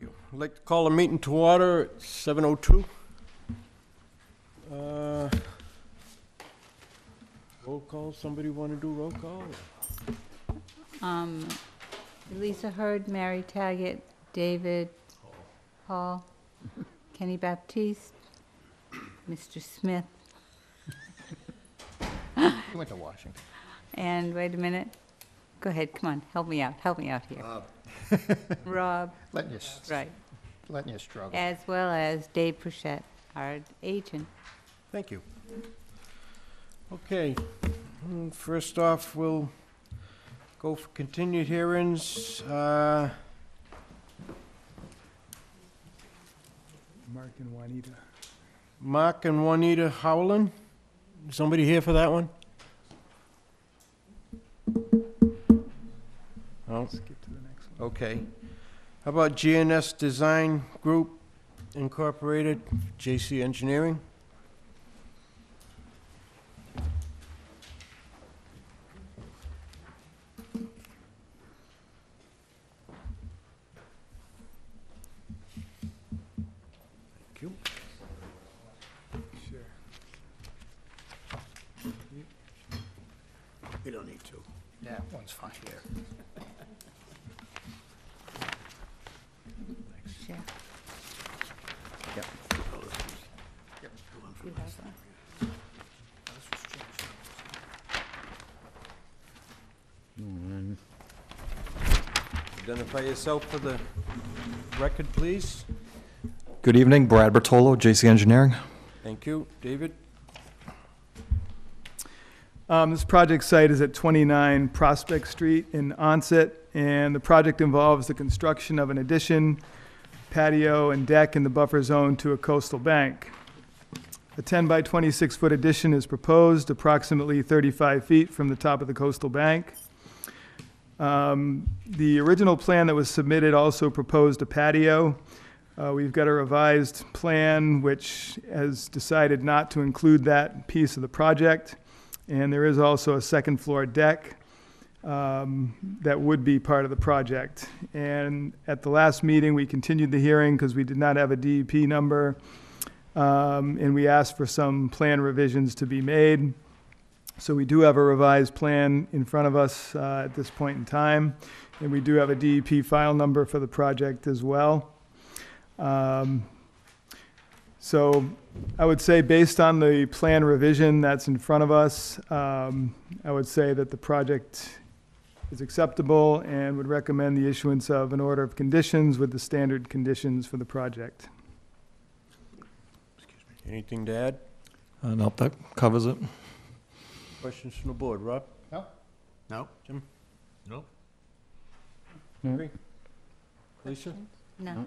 I'd like to call a meeting to order at 7:02. Roll call, somebody want to do roll call? Lisa Hurd, Mary Taggett, David Hall, Kenny Baptiste, Mr. Smith, He went to Washington. and wait a minute. Go ahead, come on, help me out here. Rob, Letting right, you struggle. as well as Dave Pruchette, our agent. Thank you. Okay, first off, we'll go for continued hearings. Mark and Juanita. Mark and Juanita Howland. Somebody here for that one? No? Skip to the next one. Okay. How about GNS Design Group Incorporated, JC Engineering? Thank you. Sure. You don't need to. Yeah, one's fine here. Sure. Yep. You have one? Identify yourself for the record, please. Good evening, Brad Bertolo, JC Engineering. Thank you. David? This project site is at 29 Prospect Street in Onset, and the project involves the construction of an addition, patio, and deck in the buffer zone to a coastal bank. A 10 by 26 foot addition is proposed, approximately 35 feet from the top of the coastal bank. The original plan that was submitted also proposed a patio. We've got a revised plan which has decided not to include that piece of the project. And there is also a second floor deck that would be part of the project. And at the last meeting, we continued the hearing because we did not have a DEP number. And we asked for some plan revisions to be made. So we do have a revised plan in front of us at this point in time. And we do have a DEP file number for the project as well. So I would say based on the plan revision that's in front of us, I would say that the project is acceptable and would recommend the issuance of an order of conditions with the standard conditions for the project. Anything to add? Nope, that covers it. Questions from the board? Rob? No? No? Jim? No. Mary? Lisa? No.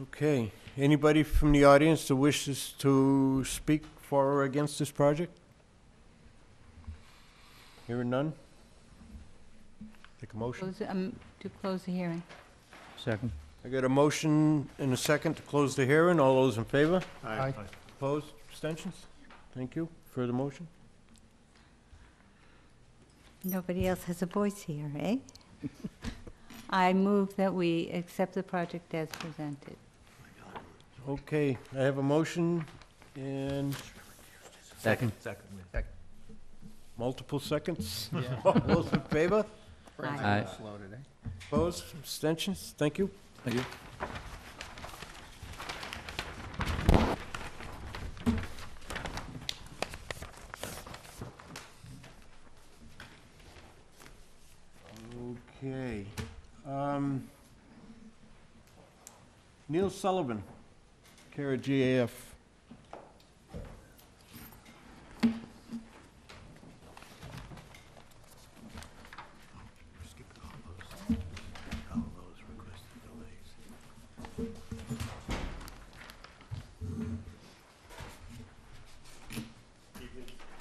Okay. Anybody from the audience that wishes to speak for or against this project? Hearing none? Take a motion. To close the hearing. Second. I got a motion and a second to close the hearing. All those in favor? Aye. Opposed? Abstentions? Thank you. Further motion? Nobody else has a voice here, eh? I move that we accept the project as presented. Okay, I have a motion and Second. multiple seconds. Yeah. All those in favor? Brain's a Aye. little slow today. Opposed? Abstentions? Thank you. Thank you. Okay. Neil Sullivan, Kara GAF.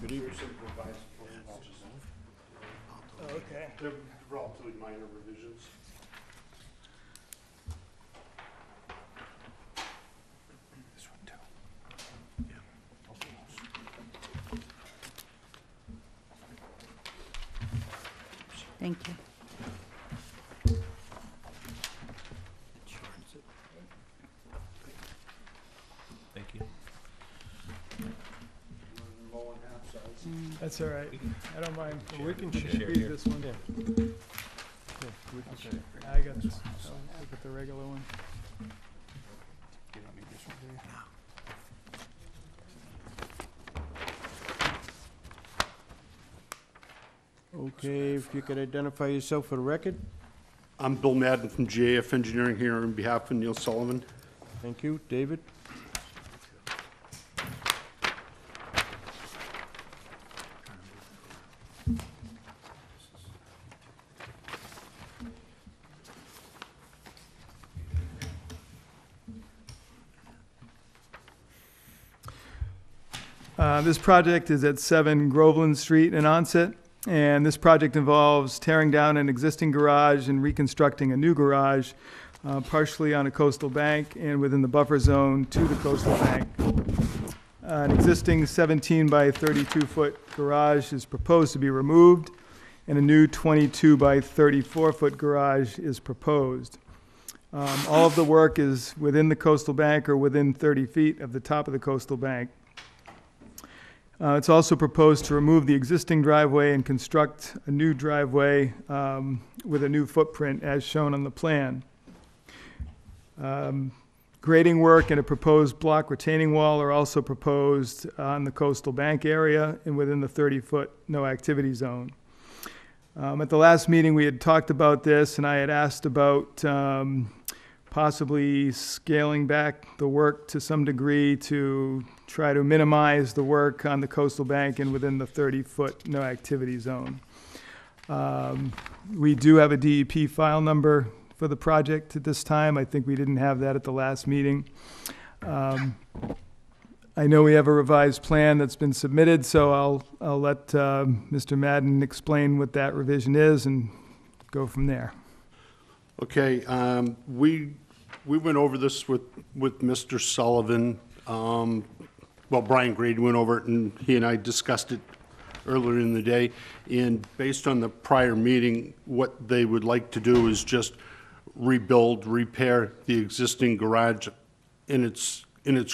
Good evening. Okay. They're relatively minor revisions. This one too. Thank you. That's all right. I don't mind. We can share read this one. I got this. I'll look at the regular one. You don't need this one, do you? Okay, if you could identify yourself for the record. I'm Bill Madden from GAF Engineering here on behalf of Neil Sullivan. Thank you. David? This project is at 7 Groveland Street in Onset, and this project involves tearing down an existing garage and reconstructing a new garage, partially on a coastal bank and within the buffer zone to the coastal bank. An existing 17 by 32-foot garage is proposed to be removed, and a new 22 by 34-foot garage is proposed. All of the work is within the coastal bank or within 30 feet of the top of the coastal bank. It's also proposed to remove the existing driveway and construct a new driveway with a new footprint as shown on the plan. Grading work and a proposed block retaining wall are also proposed on the coastal bank area and within the 30-foot no activity zone. At the last meeting, we had talked about this, and I had asked about possibly scaling back the work to some degree to try to minimize the work on the coastal bank and within the 30-foot no activity zone. We do have a DEP file number for the project at this time. I think we didn't have that at the last meeting. I know we have a revised plan that's been submitted, so I'll let Mr. Madden explain what that revision is and go from there. Okay, we went over this with Mr. Sullivan. Well, Brian Grady went over it, and he and I discussed it earlier in the day. And based on the prior meeting, what they would like to do is just rebuild, repair the existing garage in its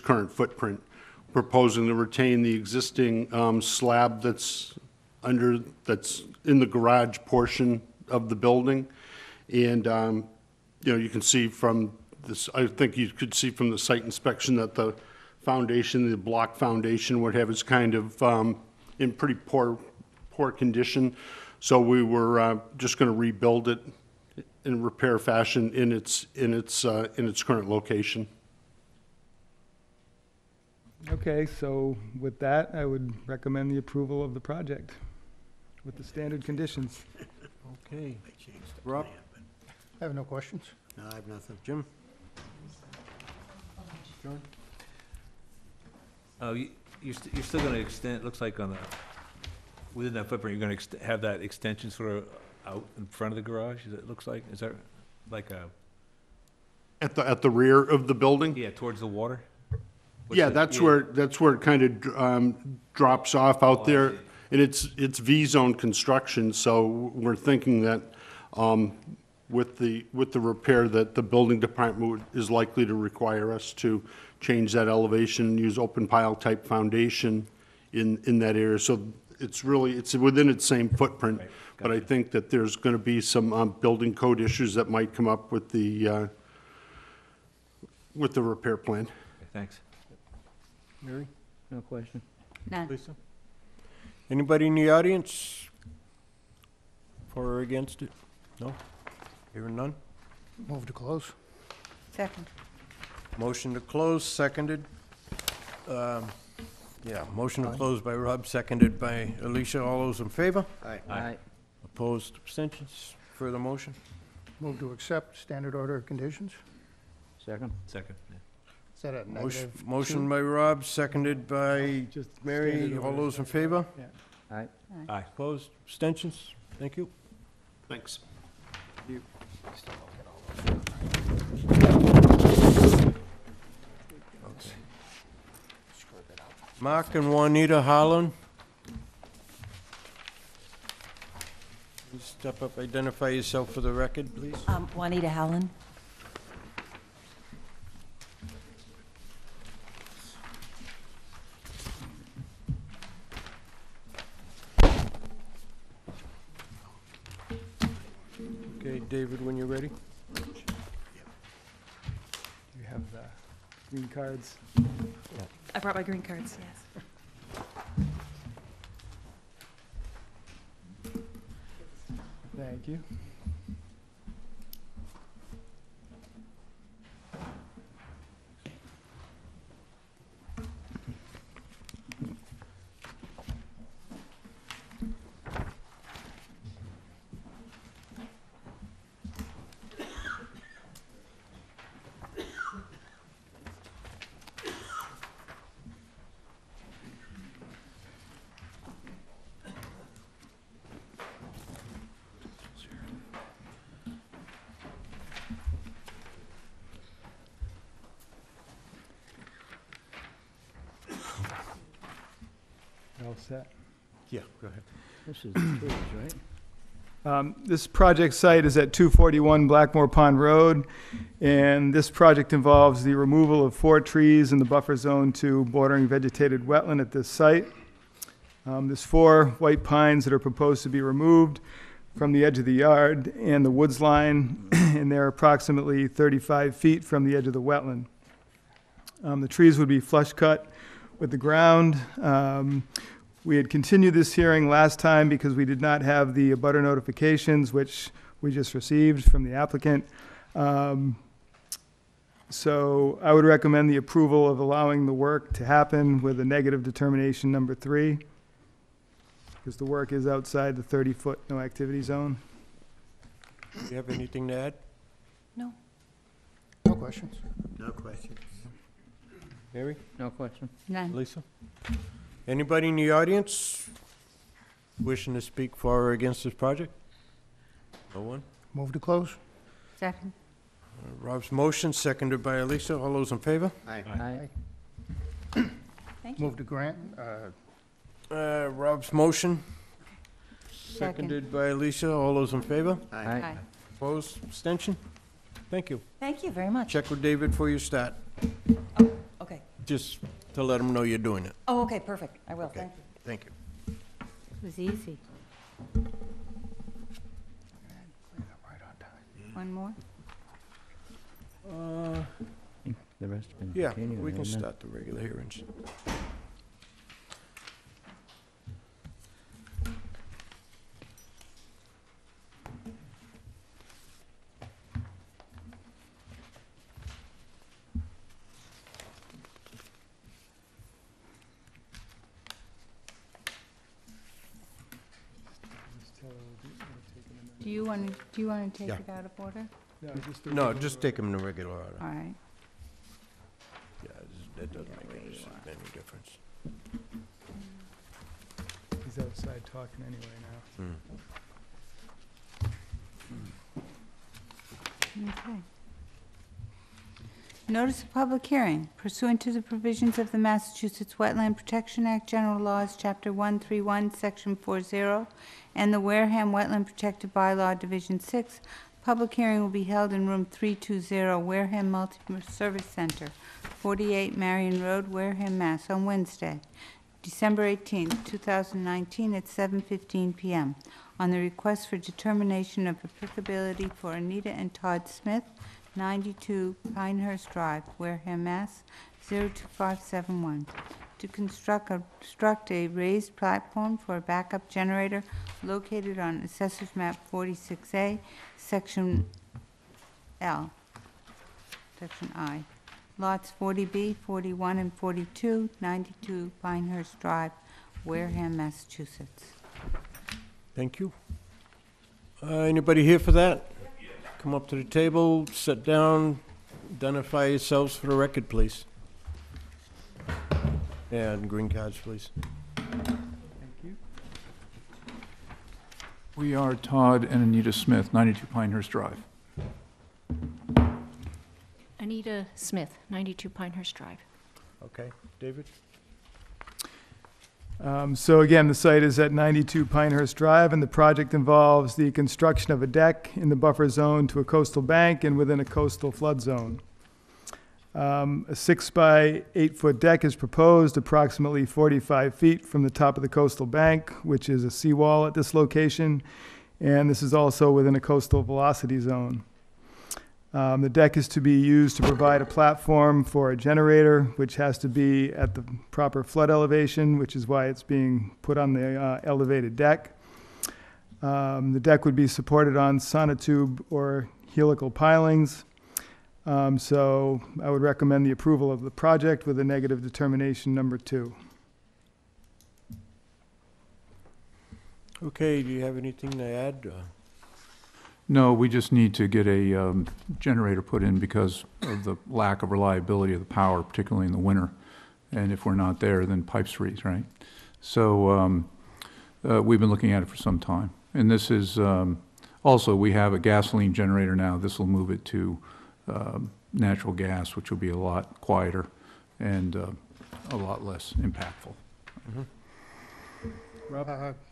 current footprint, proposing to retain the existing slab that's in the garage portion of the building. And you know, you can see from this, I think you could see from the site inspection that the foundation, the block foundation, what have, is kind of in pretty poor condition. So we were just going to rebuild it in repair fashion in its current location. Okay, so with that, I would recommend the approval of the project with the standard conditions. Okay. Rob? I have no questions. No, I have nothing. Jim? John? Oh, you're still going to extend, it looks like on the, within that footprint, you're going to have that extension sort of out in front of the garage, it looks like? Is that like a, At the rear of the building? yeah, towards the water? Yeah, that's where it kind of drops off out there. And it's V-zone construction, so we're thinking that with the repair that the building department is likely to require us to change that elevation and use open pile type foundation in that area. So it's within its same footprint. Right, But I gotcha. think that there's going to be some building code issues that might come up with the repair plan. Okay, thanks. Mary? No question. None. Lisa? Anybody in the audience for or against it? No? Hearing none? Move to close. Second. Motion to close, seconded. Yeah, motion to close by Rob, seconded by Alicia. All those in favor? Aye. Opposed, abstentions? Further motion? Move to accept standard order of conditions. Second? Second, yeah. Is that a Motion negative? motion by Rob, seconded by Just Mary. standard All order. those in favor? Aye. Opposed, abstentions? Thank you. Thanks. Mark and Juanita Holland. Please step up, identify yourself for the record, please. Juanita Howland. David, when you're ready. You have the green cards. I brought my green cards, yes. Thank you. All set. Yeah, go ahead. This is the trees, right? This project site is at 241 Blackmore Pond Road, and this project involves the removal of 4 trees in the buffer zone to bordering vegetated wetland at this site. There's 4 white pines that are proposed to be removed from the edge of the yard and the woods line, and they're approximately 35 feet from the edge of the wetland. The trees would be flush cut with the ground. We had continued this hearing last time because we did not have the abutter notifications, which we just received from the applicant. So I would recommend the approval of allowing the work to happen with a negative determination number 3, because the work is outside the 30-foot no activity zone. Do you have anything to add? No. No questions? No questions. Mary? No question. None. Lisa? Anybody in the audience wishing to speak for or against this project? No one? Move to close? Second. Rob's motion, seconded by Elisa. All those in favor? Aye. Thank you. Move to grant, Rob's motion, Second. seconded by Elisa. All those in favor? Aye. Opposed? Abstention? Thank you. Thank you very much. Check with David for your start, Oh, okay. just to let him know you're doing it. Oh, okay, perfect. I will, Okay. thank you. Thank you. It was easy. One more? the rest have been Yeah, continued, we can haven't they? start the regular hearings. Do you want to take Yeah. it out of order? No, just take them in the regular order. All right. Yeah, that doesn't Yeah, make where any you s- are. any difference. He's outside talking anyway now. Okay. Notice of public hearing pursuant to the provisions of the Massachusetts Wetland Protection Act, General Laws, Chapter 131, Section 40, and the Wareham Wetland Protected Bylaw, Division 6. Public hearing will be held in Room 320, Wareham Multi-Service Center, 48 Marion Road, Wareham, Mass., on Wednesday, December 18th, 2019, at 7:15 p.m. on the request for determination of applicability for Anita and Todd Smith, 92 Pinehurst Drive, Wareham, Mass. 02571, to construct a raised platform for a backup generator located on Assessor's Map 46A, Section L, Section I, lots 40B, 41, and 42, 92 Pinehurst Drive, Wareham, Massachusetts. Thank you. Anybody here for that? Come up to the table, sit down, identify yourselves for the record, please. And green cards, please. Thank you. We are Todd and Anita Smith, 92 Pinehurst Drive. Anita Smith, 92 Pinehurst Drive. Okay, David? So again, the site is at 92 Pinehurst Drive, and the project involves the construction of a deck in the buffer zone to a coastal bank and within a coastal flood zone. A 6 by 8 foot deck is proposed approximately 45 feet from the top of the coastal bank, which is a seawall at this location, and this is also within a coastal velocity zone. The deck is to be used to provide a platform for a generator, which has to be at the proper flood elevation, which is why it's being put on the elevated deck. The deck would be supported on sonotube or helical pilings. So I would recommend the approval of the project with a negative determination number 2. Okay, do you have anything to add? No, we just need to get a generator put in because of the lack of reliability of the power, particularly in the winter. And if we're not there, then pipes freeze, right? So we've been looking at it for some time. And this is, also, we have a gasoline generator now. This will move it to natural gas, which will be a lot quieter and a lot less impactful.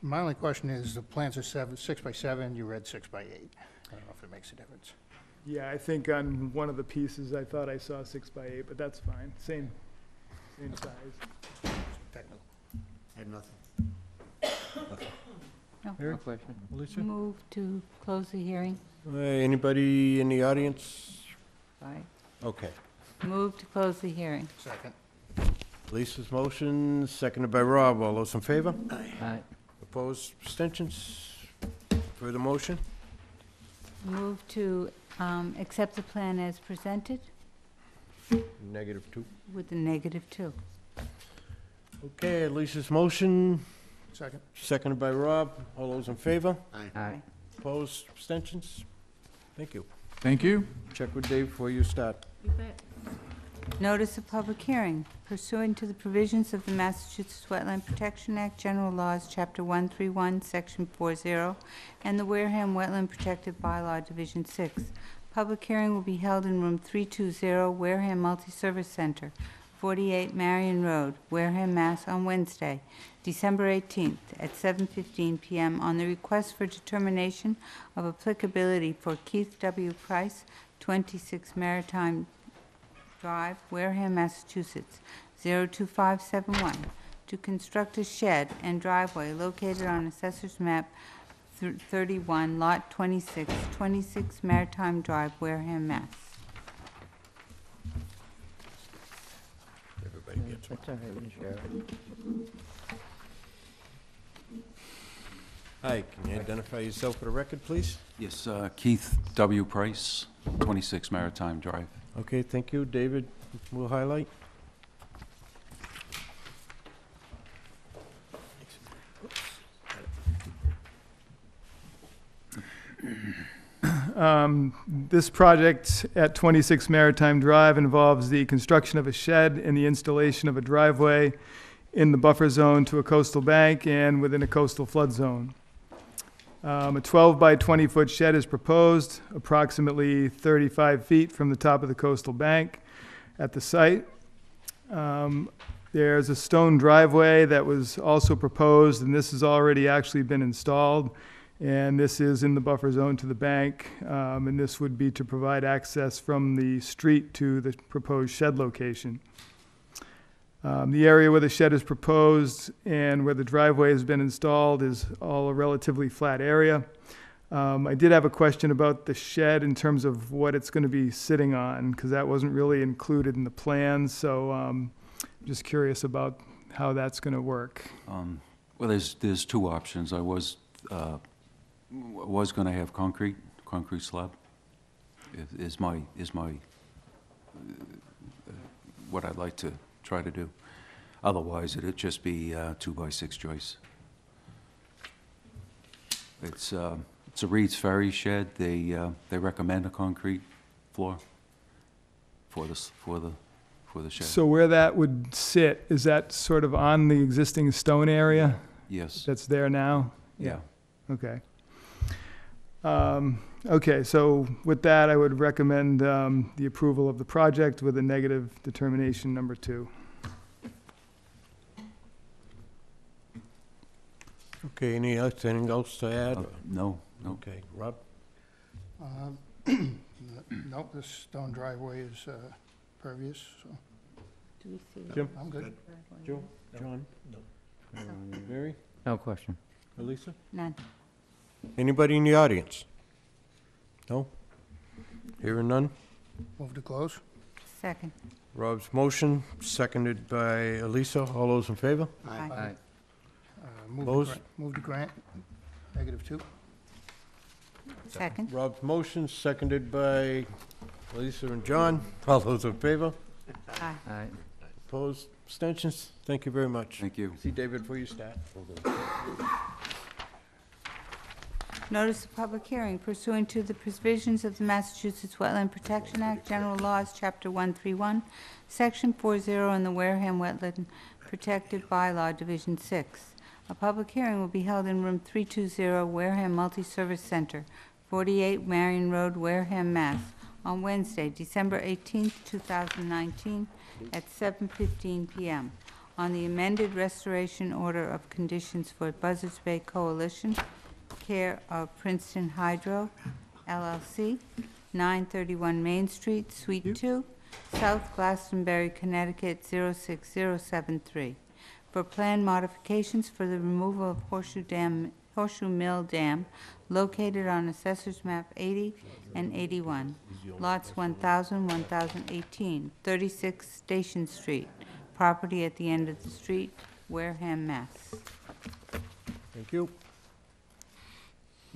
My only question is, the plans are 6 by 7, you read 6 by 8. I don't know if it makes a difference. Yeah, I think on one of the pieces, I thought I saw 6 by 8, but that's fine. Same size. Technical. I had nothing. Mary? question. Lisa? Move to close the hearing. Anybody in the audience? Right. Okay. Move to close the hearing. Second. Lisa's motion, seconded by Rob. All those in favor? Aye. Opposed, abstentions? Further motion? Move to accept the plan as presented -2. with a -2. Okay, Lisa's motion, Second. seconded by Rob. All those in favor? Aye. Opposed, abstentions? Thank you. Thank you. Check with Dave before you start. You bet. Notice of public hearing pursuant to the provisions of the Massachusetts Wetland Protection Act, General Laws, Chapter 131, Section 40, and the Wareham Wetland Protected Bylaw, Division 6. Public hearing will be held in Room 320, Wareham Multi-Service Center, 48 Marion Road, Wareham, Mass. On Wednesday, December 18th at 7:15 p.m. on the request for determination of applicability for Keith W. Price, 26 Maritime Drive, Wareham, Massachusetts, 02571, to construct a shed and driveway located on Assessor's Map 31, Lot 26, 26 Maritime Drive, Wareham, Mass. Everybody gets one. That's all right, we can share it. Hi, can you identify yourself for the record, please? Yes, Keith W. Price, 26 Maritime Drive. Okay, thank you. David will highlight. This project at 26 Maritime Drive involves the construction of a shed and the installation of a driveway in the buffer zone to a coastal bank and within a coastal flood zone. A 12 by 20 foot shed is proposed, approximately 35 feet from the top of the coastal bank at the site. There's a stone driveway that was also proposed, and this has already actually been installed. And this is in the buffer zone to the bank, and this would be to provide access from the street to the proposed shed location. The area where the shed is proposed and where the driveway has been installed is all a relatively flat area. I did have a question about the shed in terms of what it's going to be sitting on, because that wasn't really included in the plans, so I'm just curious about how that's going to work. Well, there's two options. I was going to have concrete slab. Is my what I'd like to try to do. Otherwise, it'd just be 2 by 6 joists. It's a Reed's Ferry shed. They recommend a concrete floor for the shed. So where that would sit, is that sort of on the existing stone area Yes. that's there now? Yeah. Okay. Okay, so with that, I would recommend the approval of the project with a negative determination number 2. Okay, anything else to add? No. Okay, Rob? Nope, this stone driveway is pervious, so Do we see? Jim? I'm good. Joe? John? Mary? No question. Elisa? None. Anybody in the audience? No? Hearing none? Move to close? Second. Rob's motion, seconded by Elisa. All those in favor? Aye. Opposed? Move to grant, -2. Second. Rob's motion, seconded by Elisa and John. All those in favor? Aye. Opposed? Abstentions? Thank you very much. Thank you. See David before you start. Notice of public hearing pursuant to the provisions of the Massachusetts Wetland Protection Act, General Laws, Chapter 131, Section 40, and the Wareham Wetland Protected Bylaw, Division 6. A public hearing will be held in Room 320, Wareham Multi-Service Center, 48 Marion Road, Wareham, Mass., on Wednesday, December 18, 2019, at 7:15 p.m. on the amended restoration order of conditions for Buzzards Bay Coalition, care of Princeton Hydro, LLC, 931 Main Street, Suite 2, South Glastonbury, Connecticut, 06073, for planned modifications for the removal of Horseshoe Mill Dam, located on Assessor's Map 80 and 81, lots 1,000, 1,018, 36 Station Street, property at the end of the street, Wareham, Mass. Thank you.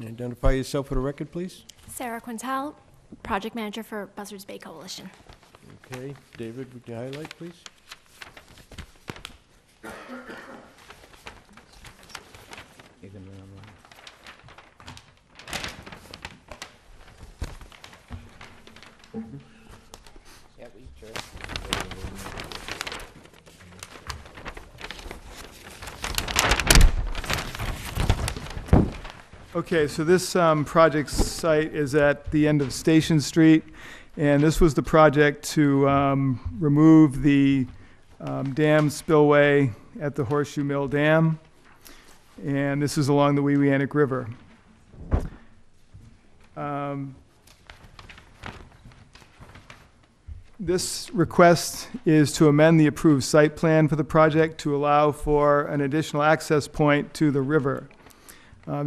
Identify yourself for the record, please. Sarah Quintal, project manager for Buzzards Bay Coalition. Okay, David, would you highlight, please? Okay, so this project site is at the end of Station Street, and this was the project to remove the dam spillway at the Horseshoe Mill Dam, and this is along the Wewianick River. This request is to amend the approved site plan for the project to allow for an additional access point to the river.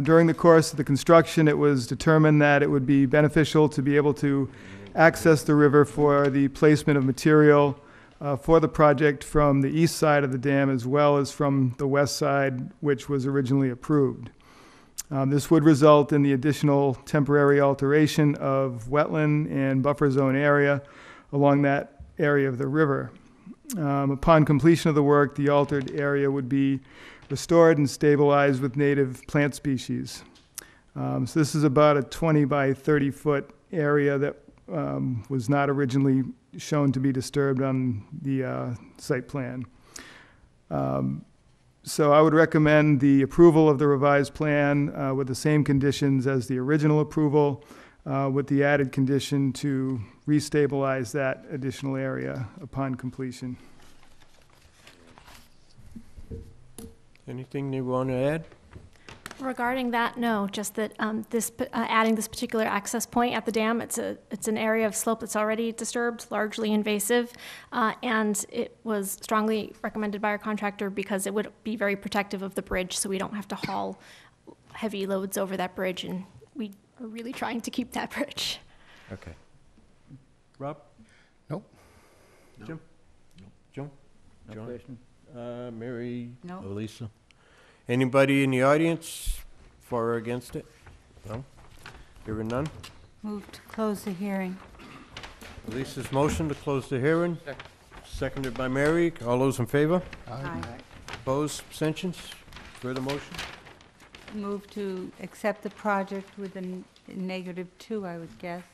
During the course of the construction, it was determined that it would be beneficial to be able to access the river for the placement of material for the project from the east side of the dam as well as from the west side, which was originally approved. This would result in the additional temporary alteration of wetland and buffer zone area along that area of the river. Upon completion of the work, the altered area would be restored and stabilized with native plant species. So this is about a 20 by 30 foot area that was not originally shown to be disturbed on the site plan. So I would recommend the approval of the revised plan with the same conditions as the original approval, with the added condition to restabilize that additional area upon completion. Anything you want to add? Regarding that, no, just that adding this particular access point at the dam, it's an area of slope that's already disturbed, largely invasive, and it was strongly recommended by our contractor because it would be very protective of the bridge, so we don't have to haul heavy loads over that bridge, and we are really trying to keep that bridge. Okay. Rob? Nope. Jim? Joan? No John? question. Mary? No. Elisa? Anybody in the audience for or against it? No? Hearing none? Move to close the hearing. Elisa's motion to close the hearing. Seconded by Mary. All those in favor? Aye. Opposed? Abstentions? Further motion? Move to accept the project with a -2, I would guess.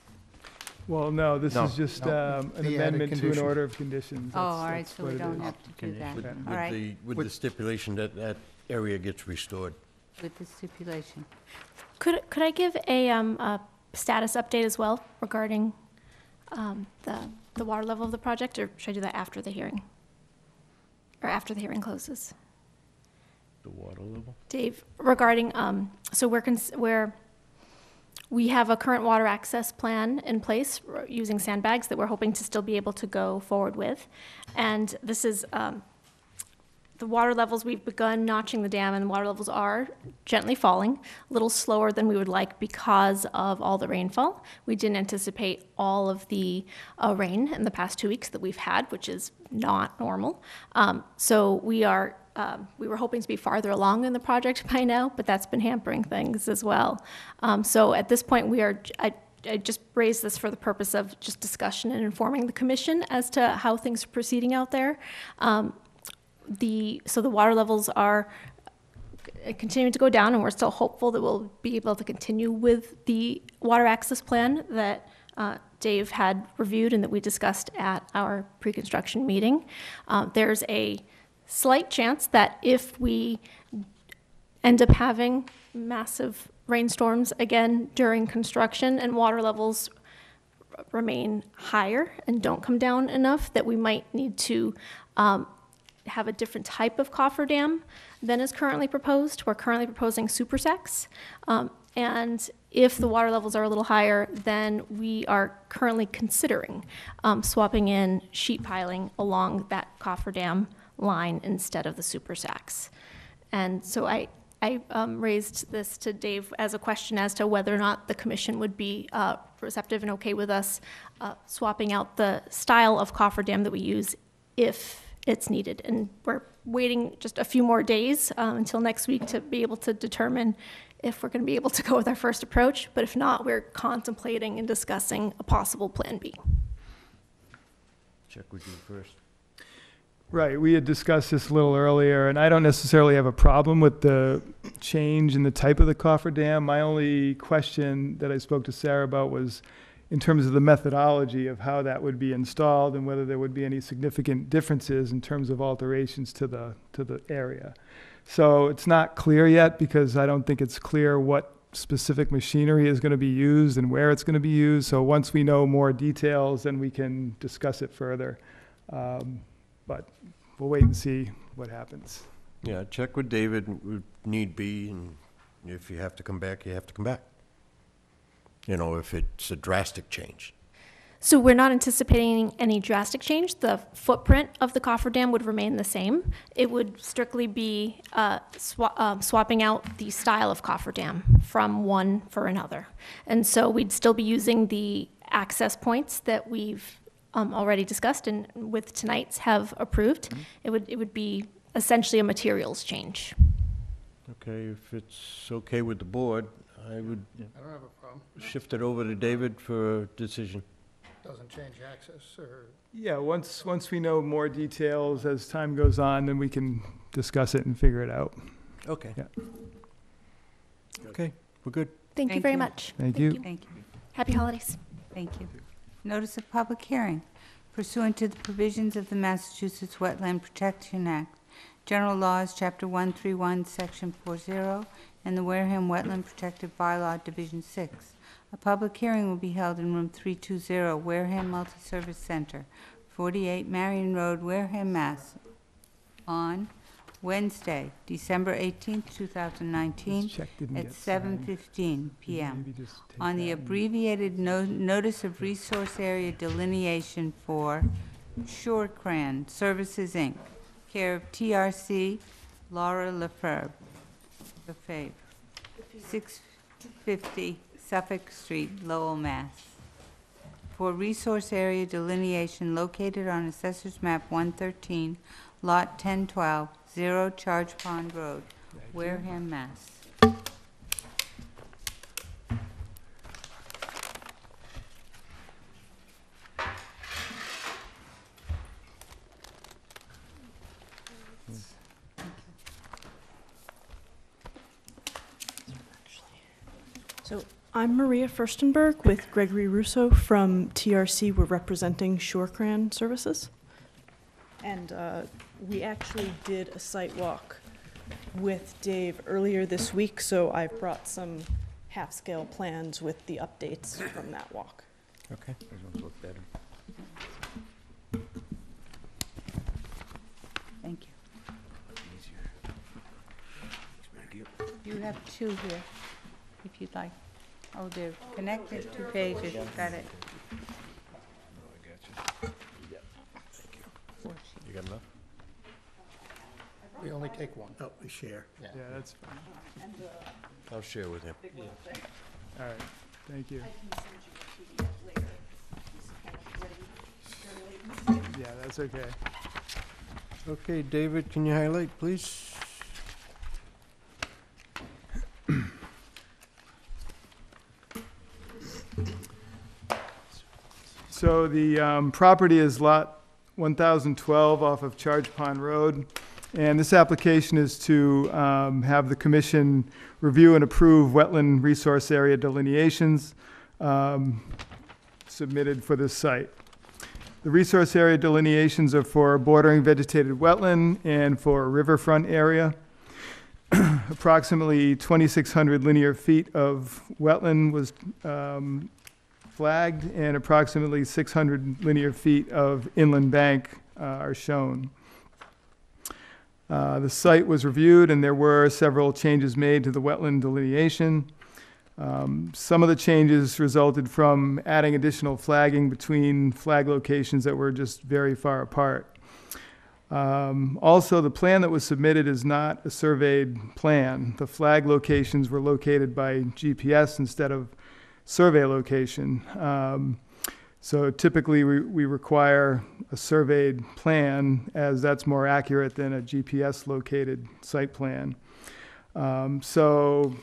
Well, no, this No. is just No. an The added amendment to an condition. order of conditions. Oh, all right, That's so what we it don't is. have to do that. With, All right, with the stipulation that that area gets restored. with the stipulation. Could I give a status update as well regarding the water level of the project, or should I do that after the hearing? Or after the hearing closes? The water level? Dave, regarding, so we have a current water access plan in place using sandbags that we're hoping to still be able to go forward with. And this is, the water levels, we've begun notching the dam, and the water levels are gently falling, a little slower than we would like because of all the rainfall. We didn't anticipate all of the rain in the past 2 weeks that we've had, which is not normal. So we were hoping to be farther along in the project by now, but that's been hampering things as well. So at this point, I just raised this for the purpose of just discussion and informing the commission as to how things are proceeding out there. So the water levels are continuing to go down, and we're still hopeful that we'll be able to continue with the water access plan that Dave had reviewed and that we discussed at our pre-construction meeting. There's a slight chance that if we end up having massive rainstorms again during construction and water levels remain higher and don't come down enough, that we might need to have a different type of cofferdam than is currently proposed. We're currently proposing super sacks. And if the water levels are a little higher, then we are currently considering swapping in sheet piling along that cofferdam line instead of the super sacks. And so I raised this to Dave as a question as to whether or not the commission would be receptive and okay with us swapping out the style of cofferdam that we use if it's needed. And we're waiting just a few more days until next week to be able to determine if we're going to be able to go with our first approach. But if not, we're contemplating and discussing a possible plan B. Check with you first. Right, we had discussed this a little earlier, and I don't necessarily have a problem with the change in the type of the cofferdam. My only question that I spoke to Sarah about was in terms of the methodology of how that would be installed and whether there would be any significant differences in terms of alterations to the area. So it's not clear yet because I don't think it's clear what specific machinery is going to be used and where it's going to be used. So once we know more details, then we can discuss it further. But we'll wait and see what happens. Yeah, check with David, if need be, and if you have to come back, you have to come back. You know, if it's a drastic change. So we're not anticipating any drastic change. The footprint of the cofferdam would remain the same. It would strictly be swapping out the style of cofferdam from one for another. And so we'd still be using the access points that we've already discussed and with tonight's have approved. Mm-hmm. It would be essentially a materials change. Okay, if it's okay with the board, I would I don't have a problem. shift it over to David for a decision. Doesn't change access or? Yeah, once we know more details as time goes on, then we can discuss it and figure it out. Okay. Yeah. Okay, we're good. Thank you very much. Thank you. Thank you. Happy holidays. Thank you. Notice of public hearing pursuant to the provisions of the Massachusetts Wetland Protection Act, General Laws, Chapter 131, Section 40, and the Wareham Wetland Protective Bylaw, Division 6. A public hearing will be held in Room 320, Wareham Multi-Service Center, 48 Marion Road, Wareham, Mass. On Wednesday, December 18th, 2019, This check didn't at get signed. 7:15 p.m. Maybe just take on the that and- abbreviated Notice of Resource Area Delineation for Shorecran Services, Inc., care of TRC Laura Lefebvre, 650 Suffolk Street, Lowell, Mass. For resource area delineation located on Assessor's Map 113, Lot 1012, 0 Charge Pond Road, Wareham, Mass. So I'm Maria Furstenberg with Gregory Russo from TRC. We're representing Shorecran Services. And we actually did a site walk with Dave earlier this week, so I've brought some half-scale plans with the updates from that walk. Okay. Those ones look better. Thank you. Easier. Thank you. You have two here, if you'd like. Oh, they're connected, 2 pages, got it. Oh, I got you. You got enough? take one. Oh, we share. Yeah, that's fine. I'll share with him. All right, thank you. Yeah, that's okay. Okay, David, can you highlight, please? So the property is lot 1012 off of Charge Pond Road. And this application is to have the commission review and approve wetland resource area delineations submitted for this site. The resource area delineations are for bordering vegetated wetland and for riverfront area. Approximately 2,600 linear feet of wetland was flagged, and approximately 600 linear feet of inland bank are shown. The site was reviewed, and there were several changes made to the wetland delineation. Some of the changes resulted from adding additional flagging between flag locations that were just very far apart. Also, the plan that was submitted is not a surveyed plan. The flag locations were located by GPS instead of survey location. So typically, we require a surveyed plan, as that's more accurate than a GPS-located site plan. So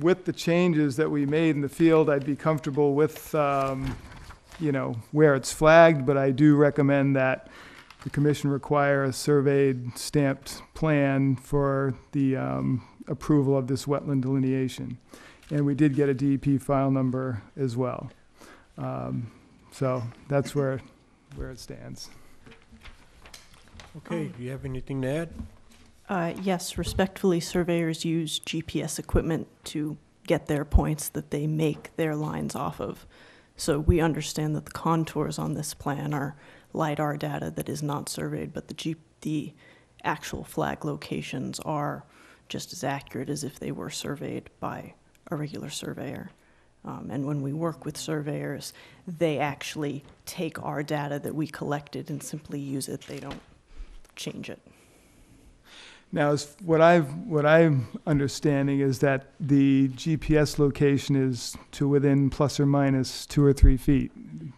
with the changes that we made in the field, I'd be comfortable with, where it's flagged, but I do recommend that the commission require a surveyed, stamped plan for the approval of this wetland delineation. And we did get a DEP file number as well. So that's where it stands. Okay, do you have anything to add? Yes, respectfully, surveyors use GPS equipment to get their points that they make their lines off of. So we understand that the contours on this plan are LiDAR data that is not surveyed, but the actual flag locations are just as accurate as if they were surveyed by a regular surveyor. And when we work with surveyors, they actually take our data that we collected and simply use it. They don't change it. Now, what I'm understanding is that the GPS location is to within plus or minus 2 or 3 feet,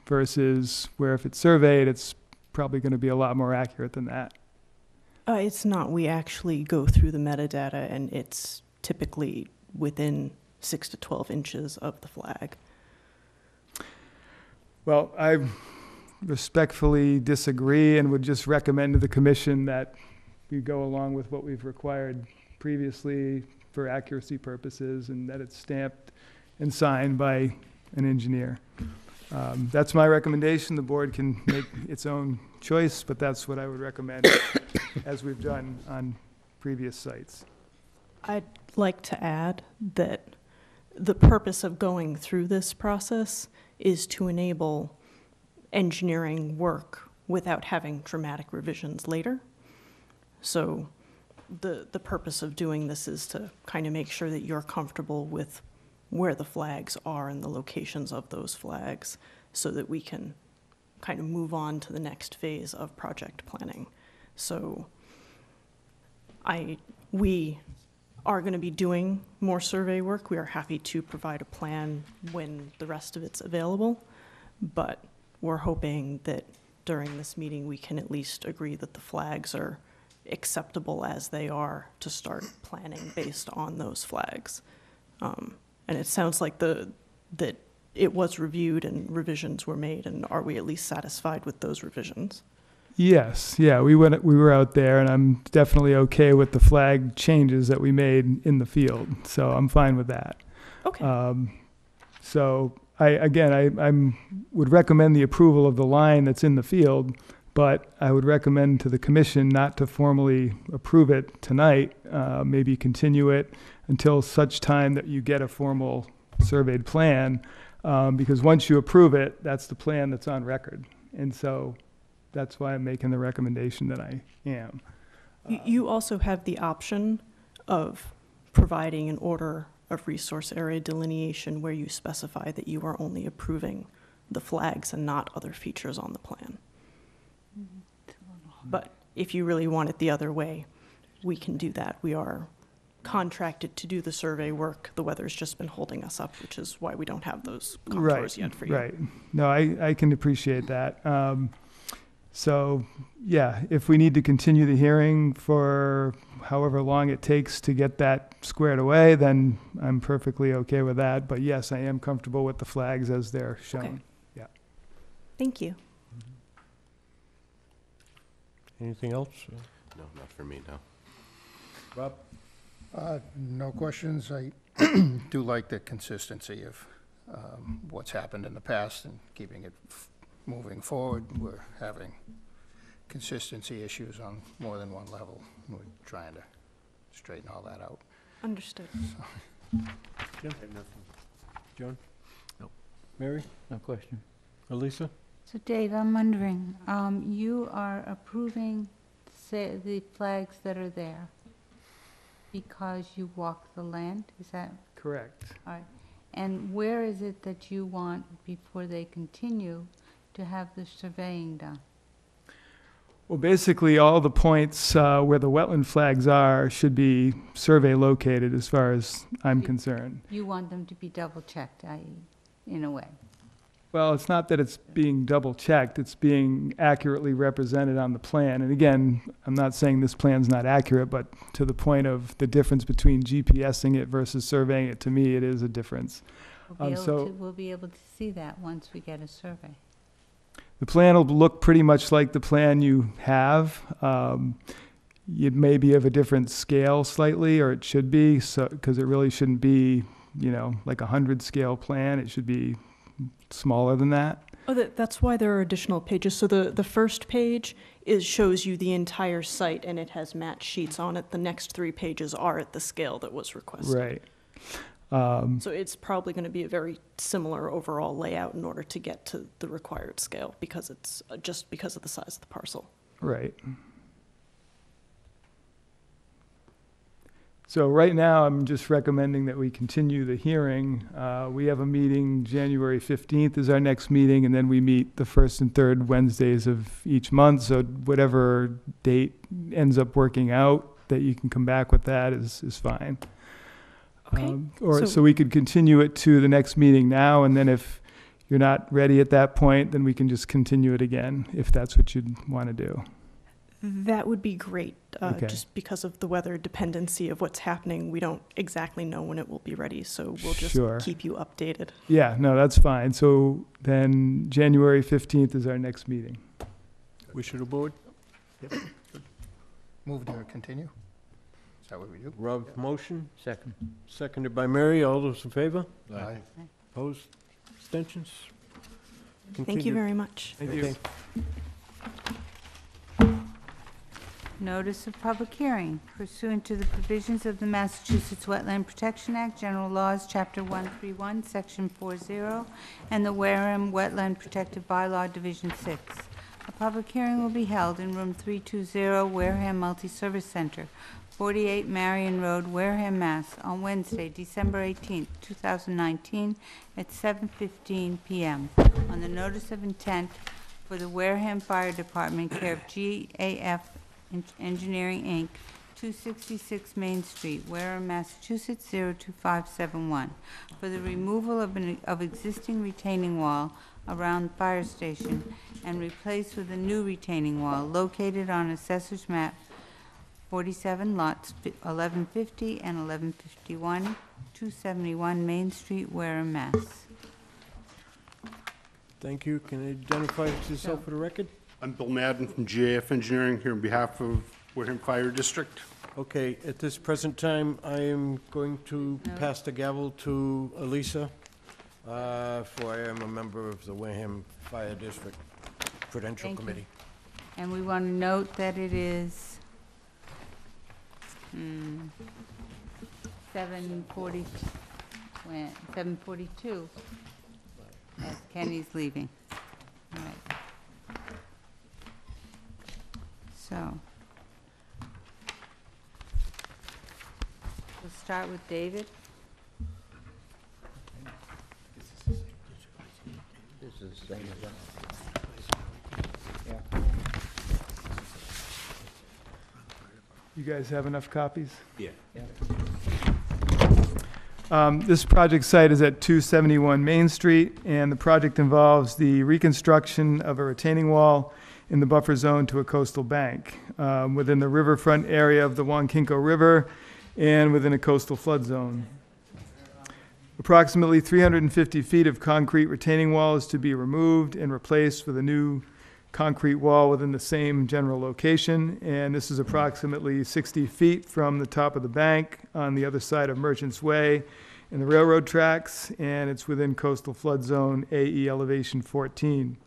versus where if it's surveyed, it's probably going to be a lot more accurate than that. It's not. We actually go through the metadata, and it's typically within 6 to 12 inches of the flag. Well, I respectfully disagree and would just recommend to the commission that we go along with what we've required previously for accuracy purposes, and that it's stamped and signed by an engineer. That's my recommendation. The board can make its own choice, but that's what I would recommend, as we've done on previous sites. I'd like to add that the purpose of going through this process is to enable engineering work without having dramatic revisions later. So the purpose of doing this is to kind of make sure that you're comfortable with where the flags are and the locations of those flags, so that we can kind of move on to the next phase of project planning. So we are going to be doing more survey work. We are happy to provide a plan when the rest of it's available, but we're hoping that during this meeting we can at least agree that the flags are acceptable as they are to start planning based on those flags. And it sounds like that it was reviewed and revisions were made, and are we at least satisfied with those revisions? Yes, yeah, we were out there, and I'm definitely okay with the flag changes that we made in the field, so I'm fine with that. Okay. So I would recommend the approval of the line that's in the field, but I would recommend to the commission not to formally approve it tonight, maybe continue it until such time that you get a formal surveyed plan, because once you approve it, that's the plan that's on record. And so that's why I'm making the recommendation that I am. You also have the option of providing an order of resource area delineation where you specify that you are only approving the flags and not other features on the plan. But if you really want it the other way, we can do that. We are contracted to do the survey work. The weather's just been holding us up, which is why we don't have those contours yet for you. Right. No, I can appreciate that. So, yeah, if we need to continue the hearing for however long it takes to get that squared away, then I'm perfectly okay with that. But yes, I am comfortable with the flags as they're shown. Okay. Yeah. Thank you. Anything else? No, not for me, no. Rob? No questions. I do like the consistency of what's happened in the past and keeping it moving forward. We're having consistency issues on more than one level. We're trying to straighten all that out. Understood. John? Nope. Mary? No question. Elisa? So Dave, I'm wondering, you are approving the flags that are there because you walk the land, is that? Correct. All right. And where is it that you want, before they continue, to have the surveying done? Well, basically, all the points where the wetland flags are should be survey located as far as I'm concerned. You want them to be double-checked, i.e., in a way? Well, it's not that it's being double-checked, it's being accurately represented on the plan. And again, I'm not saying this plan's not accurate, but to the point of the difference between GPSing it versus surveying it, to me, it is a difference. We'll be able to see that once we get a survey. The plan will look pretty much like the plan you have. It may be of a different scale slightly, or it should be, so because it really shouldn't be, like a 100 scale plan. It should be smaller than that. Oh, that's why there are additional pages. So the first page shows you the entire site, and it has match sheets on it. The next 3 pages are at the scale that was requested. Right. So it's probably going to be a very similar overall layout in order to get to the required scale, because it's just because of the size of the parcel. Right. So right now, I'm just recommending that we continue the hearing. We have a meeting, January 15th is our next meeting, and then we meet the first and third Wednesdays of each month. So whatever date ends up working out, that you can come back with that is fine. Okay. So we could continue it to the next meeting now, and then if you're not ready at that point, then we can just continue it again, if that's what you'd want to do. That would be great. Okay. Just because of the weather dependency of what's happening, we don't exactly know when it will be ready, so we'll just Sure. keep you updated. Yeah, no, that's fine. So then January 15th is our next meeting. Wish of the board? Move to continue? Is that what we do? Rob, motion? Second. Seconded by Mary. All those in favor? Aye. Opposed? Abstentions? Thank you very much. Thank you. Notice of public hearing pursuant to the provisions of the Massachusetts Wetland Protection Act, General Laws, Chapter 131, Section 40, and the Wareham Wetland Protective Bylaw, Division 6. A public hearing will be held in Room 320, Wareham Multi-Service Center, 48 Marion Road, Wareham, Mass., on Wednesday, December 18, 2019, at 7:15 p.m. on the notice of intent for the Wareham Fire Department, care of GAF Engineering, Inc., 266 Main Street, Wareham, Massachusetts, 02571, for the removal of existing retaining wall around the fire station and replaced with a new retaining wall located on Assessor's Map 47, lots 1150 and 1151, 271 Main Street, Wareham, Mass. Thank you. Can you identify yourself for the record? I'm Bill Madden from GAF Engineering here on behalf of Wareham Fire District. Okay, at this present time, I am going to pass the gavel to Elisa, for I am a member of the Wareham Fire District Prudential Thank you. Committee. And we want to note that it is 7:42, as Kenny's leaving. All right. So, we'll start with David. This is the same as that. You guys have enough copies? Yeah. This project site is at 271 Main Street, and the project involves the reconstruction of a retaining wall in the buffer zone to a coastal bank within the riverfront area of the Wankinko River and within a coastal flood zone. Approximately 350 feet of concrete retaining wall is to be removed and replaced with a new concrete wall within the same general location, and this is approximately 60 feet from the top of the bank on the other side of Merchants Way and the railroad tracks, and it's within coastal flood zone AE elevation 14.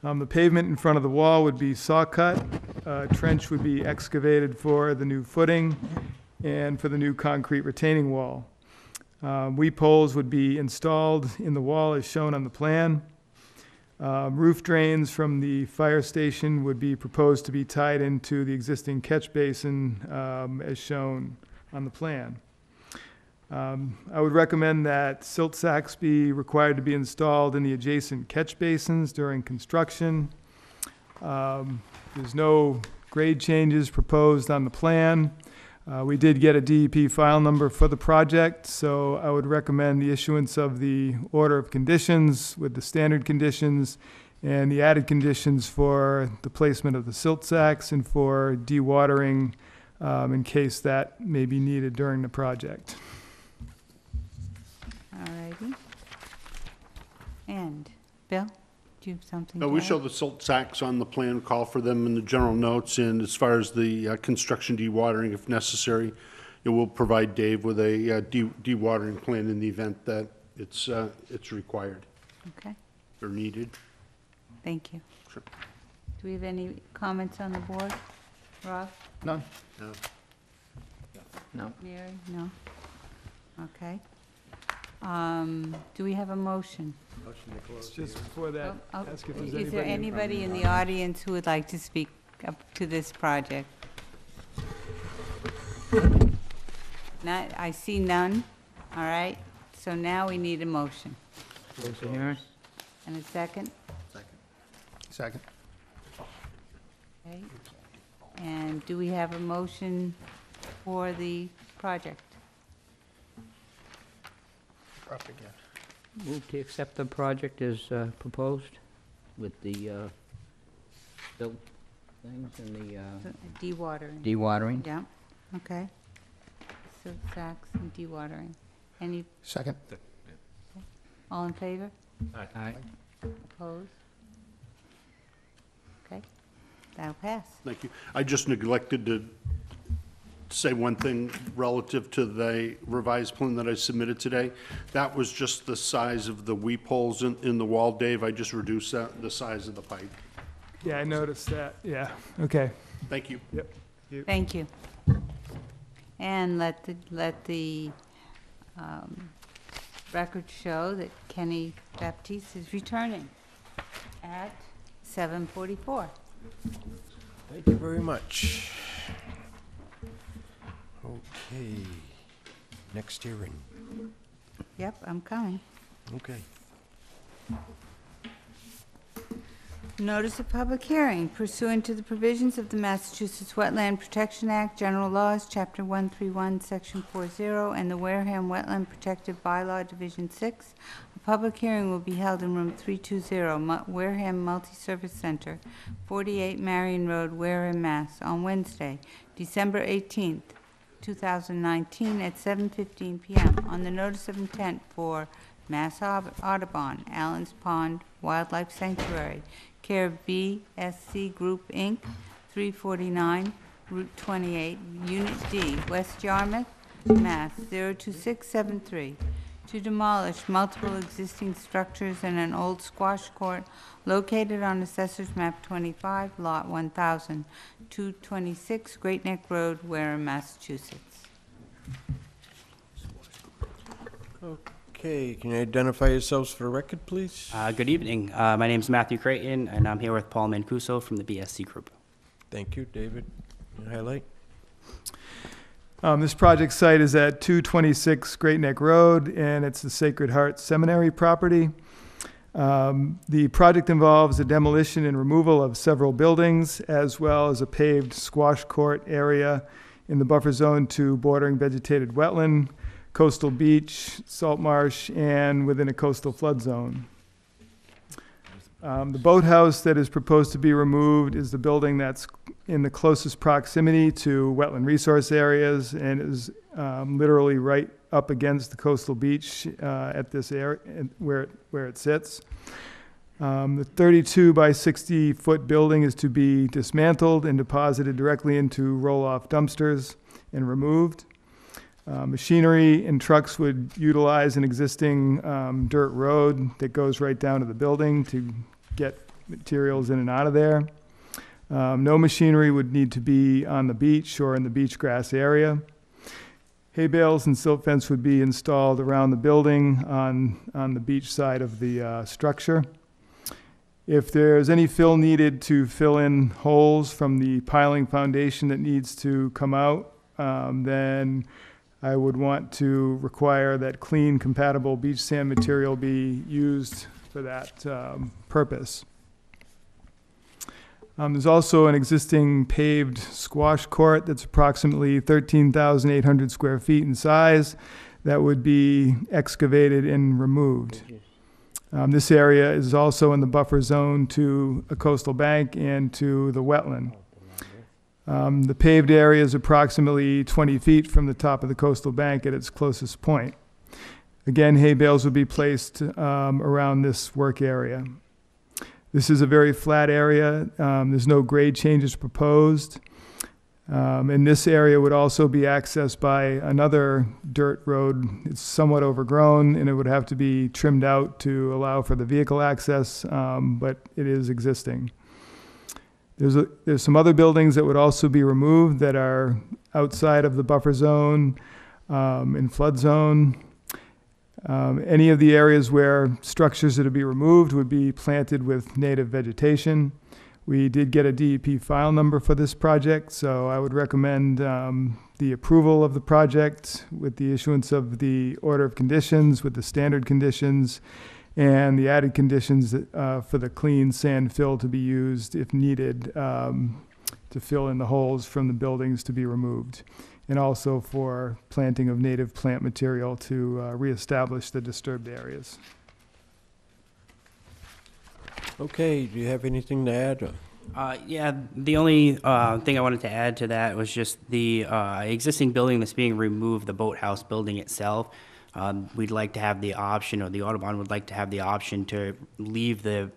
The pavement in front of the wall would be saw cut. A trench would be excavated for the new footing and for the new concrete retaining wall. Weep holes would be installed in the wall as shown on the plan. Roof drains from the fire station would be proposed to be tied into the existing catch basin as shown on the plan. I would recommend that silt sacks be required to be installed in the adjacent catch basins during construction. There's no grade changes proposed on the plan. We did get a DEP file number for the project, so I would recommend the issuance of the order of conditions with the standard conditions and the added conditions for the placement of the silt sacks and for dewatering in case that may be needed during the project. All righty. And, Bill, do you have something No, to we add? show the silt sacks on the plan, call for them in the general notes, and as far as the construction dewatering, if necessary, it will provide Dave with a dewatering plan in the event that it's required Okay, or needed. thank you. Sure. Do we have any comments on the board? Rob? None? No. No. Mary? No? Okay. Do we have a motion? Just before that, Oh, ask if there's is there anybody. anybody in the audience who would like to speak up to this project? Not, I see none. All right, so now we need a motion. Close the hearing? And a second? Second? Okay. And do we have a motion for the project? Up again. Move to accept the project as proposed with the built things and the Dewatering. dewatering. Yeah, okay. Silt sacks and dewatering. Any, Second? all in favor? Aye. Opposed? Okay, that'll pass. Thank you. I just neglected to say one thing relative to the revised plan that I submitted today. That was just the size of the weep holes in the wall, Dave. I just reduced the size of the pipe. Yeah, I noticed that, yeah, okay. Thank you. Yep. Thank you. And let the record show that Kenny Baptiste is returning at 7:44. Thank you very much. Okay, next hearing. Yep, I'm coming. Okay. Notice of public hearing pursuant to the provisions of the Massachusetts Wetland Protection Act, General Laws, Chapter 131, Section 40, and the Wareham Wetland Protective Bylaw, Division 6. A public hearing will be held in Room 320, Wareham Multi-Service Center, 48 Marion Road, Wareham, Mass., on Wednesday, December 18th, 2019, at 7:15 p.m. On the notice of intent for Mass Audubon, Allen's Pond Wildlife Sanctuary, care of BSC Group, Inc., 349 Route 28, Unit D, West Yarmouth, Mass. 02673, to demolish multiple existing structures in an old squash court located on Assessor's Map 25, Lot 1000, 226 Great Neck Road, Wareham, Massachusetts. Okay, can you identify yourselves for the record, please? Good evening. My name is Matthew Creighton, and I'm here with Paul Mancuso from the BSC Group. Thank you, David. Your highlight? This project site is at 226 Great Neck Road, and it's the Sacred Heart Seminary property. The project involves the demolition and removal of several buildings, as well as a paved squash court area in the buffer zone to bordering vegetated wetland, coastal beach, salt marsh, and within a coastal flood zone. The boathouse that is proposed to be removed is the building that's in the closest proximity to wetland resource areas and is literally right up against the coastal beach at this area where it sits. The 32 by 60 foot building is to be dismantled and deposited directly into roll-off dumpsters and removed. Machinery and trucks would utilize an existing dirt road that goes right down to the building to get materials in and out of there. No machinery would need to be on the beach or in the beach grass area. Hay bales and silt fence would be installed around the building on the beach side of the structure. If there's any fill needed to fill in holes from the piling foundation that needs to come out, then I would want to require that clean, compatible beach sand material be used for that purpose. There's also an existing paved squash court that's approximately 13,800 square feet in size that would be excavated and removed. This area is also in the buffer zone to a coastal bank and to the wetland. The paved area is approximately 20 feet from the top of the coastal bank at its closest point. Again, hay bales would be placed around this work area. This is a very flat area. There's no grade changes proposed. And this area would also be accessed by another dirt road. It's somewhat overgrown, and it would have to be trimmed out to allow for the vehicle access, but it is existing. There's some other buildings that would also be removed that are outside of the buffer zone, in flood zone. Any of the areas where structures that would be removed would be planted with native vegetation. We did get a DEP file number for this project, so I would recommend the approval of the project with the issuance of the order of conditions, with the standard conditions, and the added conditions for the clean sand fill to be used if needed to fill in the holes from the buildings to be removed, and also for planting of native plant material to reestablish the disturbed areas. Okay, do you have anything to add? Yeah, the only thing I wanted to add to that was just the existing building that's being removed, the boathouse building itself. We'd like to have the option, or the Audubon would like to have the option to leave the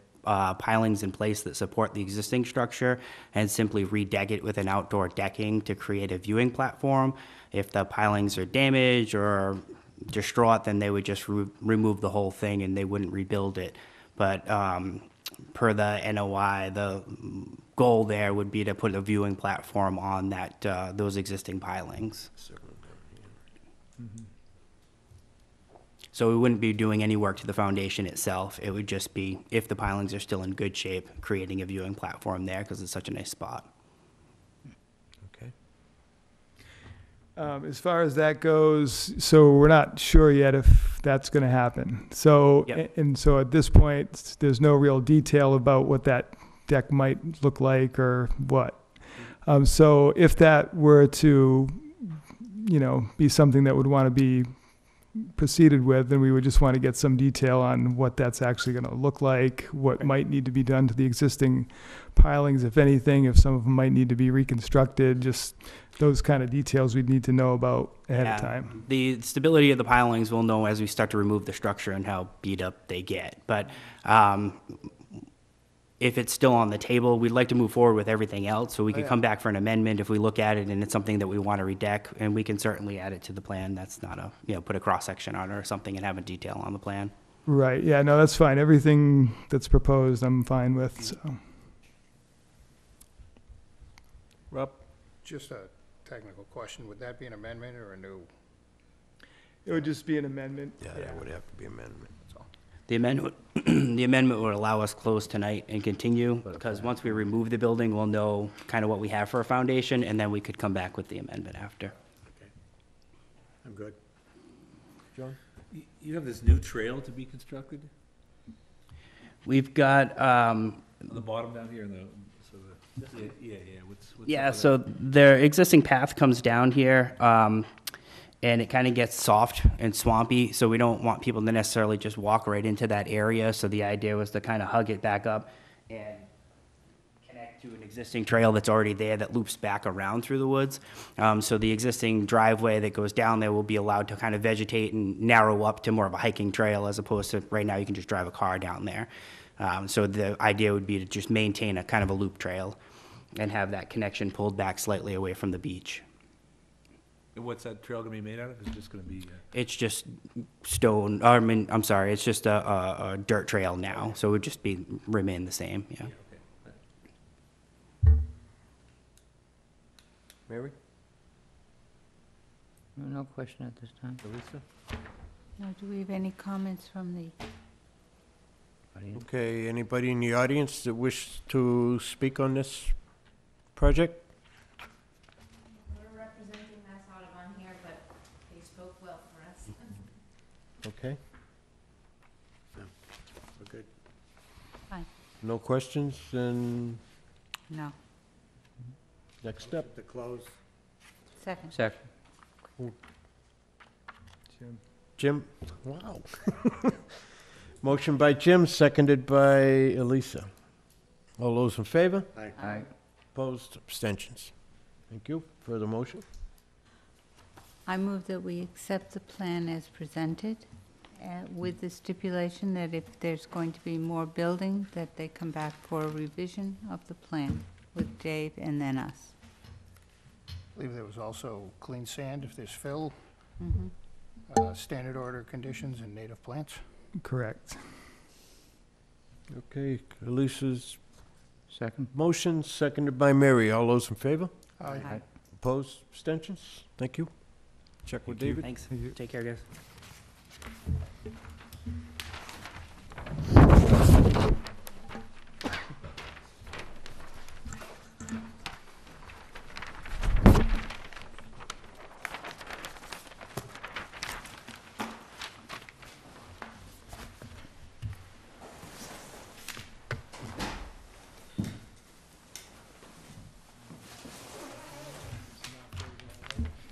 pilings in place that support the existing structure and simply redeck it with an outdoor decking to create a viewing platform. If the pilings are damaged or distraught, then they would just remove the whole thing and they wouldn't rebuild it. But per the NOI, the goal there would be to put a viewing platform on that those existing pilings. So we wouldn't be doing any work to the foundation itself. It would just be, if the pilings are still in good shape, creating a viewing platform there because it's such a nice spot. Okay. As far as that goes, so we're not sure yet if that's going to happen. So, Yep. and so at this point, there's no real detail about what that deck might look like or what. So if that were to, be something that would want to be proceeded with, then we would just want to get some detail on what that's actually going to look like, what might need to be done to the existing pilings, if anything, if some of them might need to be reconstructed, just those kind of details we'd need to know about ahead of time. The stability of the pilings we'll know as we start to remove the structure and how beat up they get. But if it's still on the table, we'd like to move forward with everything else, so we could come back for an amendment if we look at it and it's something that we want to redeck, and we can certainly add it to the plan. That's not a, put a cross-section on it or something and have a detail on the plan. Right, yeah, no, that's fine. Everything that's proposed, I'm fine with, so. Rob? Just a technical question, would that be an amendment or a new? It would just be an amendment. Yeah, that would have to be amendment. The amendment, the amendment would allow us close tonight and continue, because once we remove the building, we'll know kind of what we have for a foundation, and then we could come back with the amendment after. Okay. I'm good. John? You have this new trail to be constructed? We've got, On the bottom down here, what's yeah, up with so their existing path comes down here, and it kind of gets soft and swampy, so we don't want people to necessarily just walk right into that area. So the idea was to kind of hug it back up and connect to an existing trail that's already there that loops back around through the woods. So the existing driveway that goes down there will be allowed to kind of vegetate and narrow up to more of a hiking trail, as opposed to right now you can just drive a car down there. So the idea would be to just maintain a kind of a loop trail and have that connection pulled back slightly away from the beach. And what's that trail gonna be made out of? Is it just gonna be? It's just stone, I mean, I'm sorry, it's just a dirt trail now, so it would just remain the same, yeah. Mary? No question at this time. Elisa? No, do we have any comments from the, Okay, anybody in the audience that wish to speak on this project? we're representing Mass Audubon here, but they spoke well for us. Okay. Okay. Fine. No questions, then No. next step. To close. Second. Second. Jim? Wow. Motion by Jim, seconded by Elisa. All those in favor? Aye. Opposed, abstentions. Thank you. Further motion? I move that we accept the plan as presented, with the stipulation that if there's going to be more building, that they come back for a revision of the plan with Dave and then us. I believe there was also clean sand if there's fill, Mhm. standard order conditions and native plants. Correct. Okay, Elisa's Second. motion, seconded by Mary. All those in favor? Aye. Opposed, abstentions? Thank you. Check with David. Thanks, take care, guys.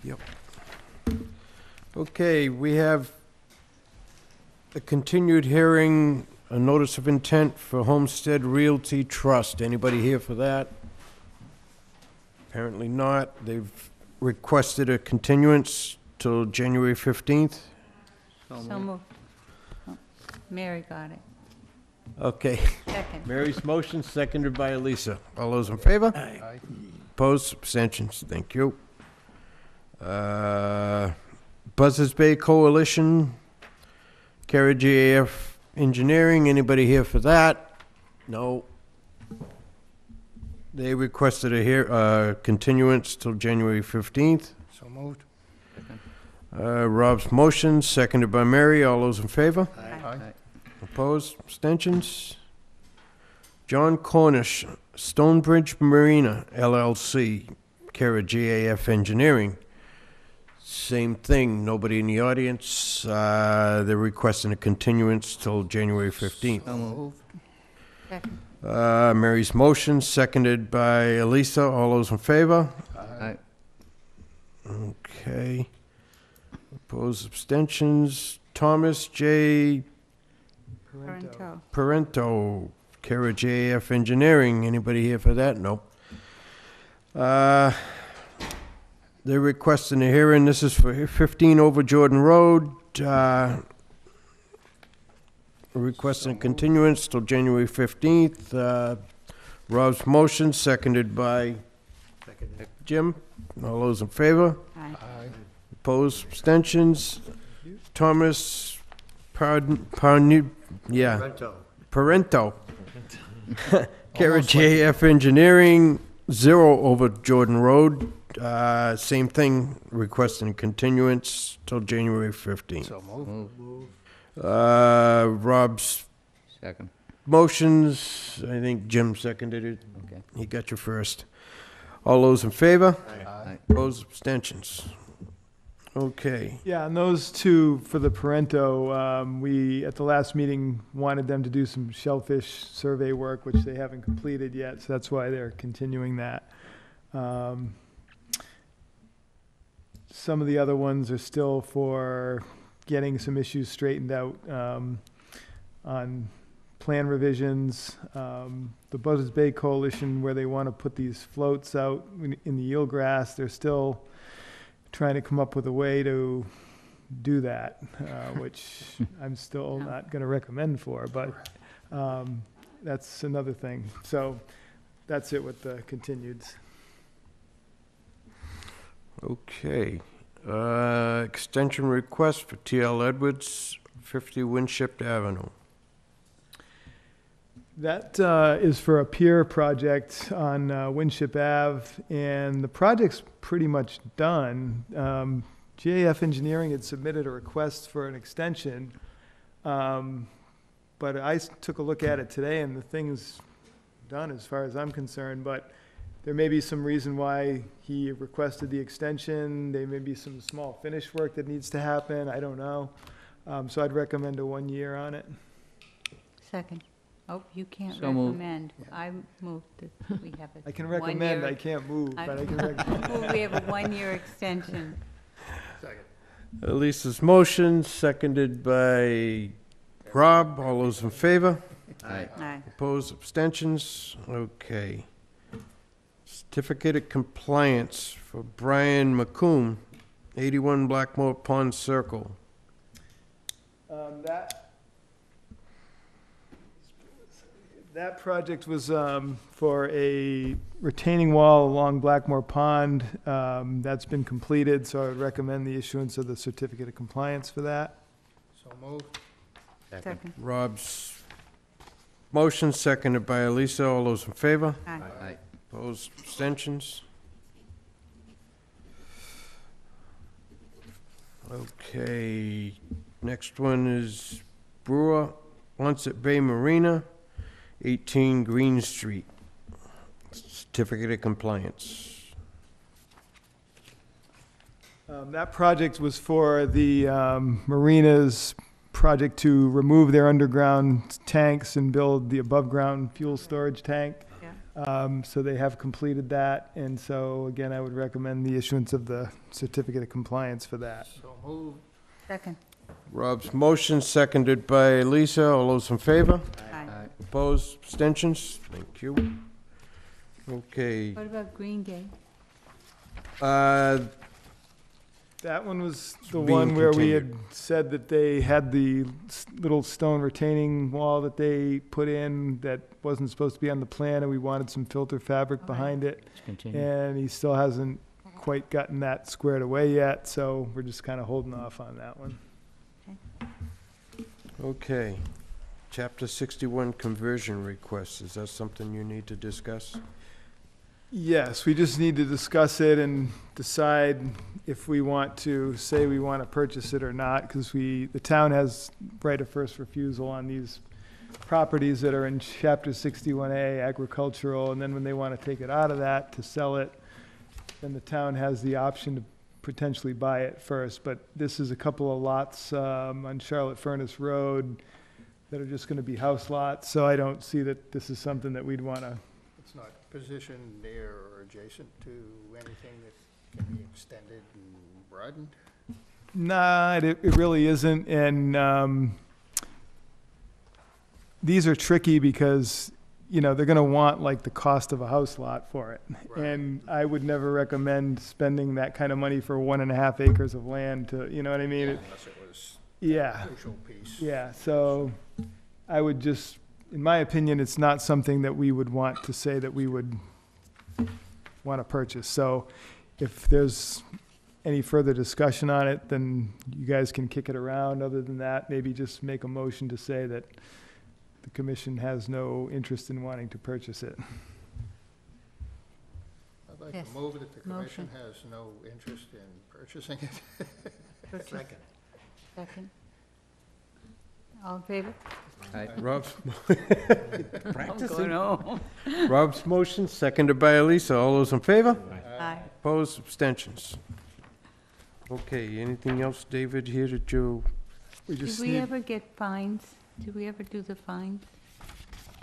Yep. Okay, we have a continued hearing, a notice of intent for Homestead Realty Trust. Anybody here for that? Apparently not. They've requested a continuance till January 15th. So moved. Oh, Mary got it. Okay, Second. Mary's motion, seconded by Elisa. All those in favor? Aye. Opposed, abstentions, thank you. Buzzards Bay Coalition, Kara GAF Engineering, anybody here for that? No. They requested a continuance till January 15th. So moved. Rob's motion, seconded by Mary, all those in favor? Aye. Opposed, abstentions? John Cornish, Stonebridge Marina LLC, Kara GAF Engineering. Same thing, nobody in the audience. They're requesting a continuance till January 15th. So moved. Second. Mary's motion, seconded by Elisa. All those in favor? Aye. Okay. Opposed, abstentions? Thomas J. Parento. Parento, Kara JF Engineering. Anybody here for that? No. They're requesting a hearing. This is for 15 over Jordan Road. Requesting a continuance till January 15th. Rob's motion, seconded by Jim. All those in favor? Aye. Aye. Opposed, abstentions? Thomas Parento. Kara JF Engineering, 0 over Jordan Road. Same thing, requesting continuance till January 15th. So moved. Move. Rob's Second. motions, I think Jim seconded it. Okay. He got you first. All those in favor? Aye. Opposed, abstentions? Okay. Yeah, and those two for the Parento, we, at the last meeting, wanted them to do some shellfish survey work, which they haven't completed yet, so that's why they're continuing that. Some of the other ones are still for getting some issues straightened out on plan revisions. The Buzzards Bay Coalition, where they want to put these floats out in the eelgrass, they're still trying to come up with a way to do that, which I'm still not going to recommend for, but that's another thing. So that's it with the continueds. Okay. Extension request for T.L. Edwards, 50 Winship Avenue. That is for a pier project on Winship Ave, and the project's pretty much done. GAF Engineering had submitted a request for an extension, but I took a look at it today, and the thing's done as far as I'm concerned, but there may be some reason why he requested the extension. There may be some small finish work that needs to happen. I don't know. So I'd recommend a 1 year on it. Second. Oh, you can't So moved. recommend. I moved that we have a I can 1 recommend, year- I can't move, but I can recommend. move we have a 1-year extension. Elisa's motion, seconded by Rob. All those in favor? Aye. Opposed, abstentions? Okay. Certificate of compliance for Brian McComb, 81 Blackmore Pond Circle. That project was for a retaining wall along Blackmore Pond. That's been completed, so I would recommend the issuance of the certificate of compliance for that. So moved. Second. Rob's motion, seconded by Elisa. All those in favor? Aye. Opposed, abstentions? Okay, next one is Brewer, Onset Bay Marina, 18 Green Street. Certificate of compliance. That project was for the marinas project to remove their underground tanks and build the above-ground fuel storage tank. So they have completed that, and so again, I would recommend the issuance of the certificate of compliance for that. So moved. Second. Rob's motion, seconded by Lisa. All those in favor? Aye. Opposed, abstentions? Thank you. Okay. What about Green Gate? That one was the Being one where we had continued. said that they had the little stone retaining wall that they put in that wasn't supposed to be on the plan, and we wanted some filter fabric behind it. Let's continue. And he still hasn't quite gotten that squared away yet, so we're just kind of holding off on that one. Okay. Chapter 61 conversion request. Is that something you need to discuss? Yes, we just need to discuss it and decide if we want to say we want to purchase it or not, because the town has right of first refusal on these properties that are in Chapter 61A agricultural, and then when they want to take it out of that to sell it, then the town has the option to potentially buy it first. But this is a couple of lots on Charlotte Furnace Road that are just going to be house lots, so I don't see that this is something that we'd want to. It's not positioned near or adjacent to anything that can be extended and broadened? Nah, it really isn't, and these are tricky because, you know, they're gonna want like the cost of a house lot for it. Right. And I would never recommend spending that kind of money for 1.5 acres of land to, you know what I mean? Unless it was Yeah, a crucial piece. yeah, so I would just, in my opinion, it's not something that we would want to say that we would want to purchase. So if there's any further discussion on it, then you guys can kick it around. Other than that, maybe just make a motion to say that the commission has no interest in wanting to purchase it. I'd like Yes. to move that the commission Motion. has no interest in purchasing it. Second. Second. All in favor? Rob's, I'm going home. Rob's motion, seconded by Elisa. All those in favor? Aye. Opposed, abstentions? Okay, anything else, David, here that you, We Did just we need, ever get fines? Did we ever do the fines?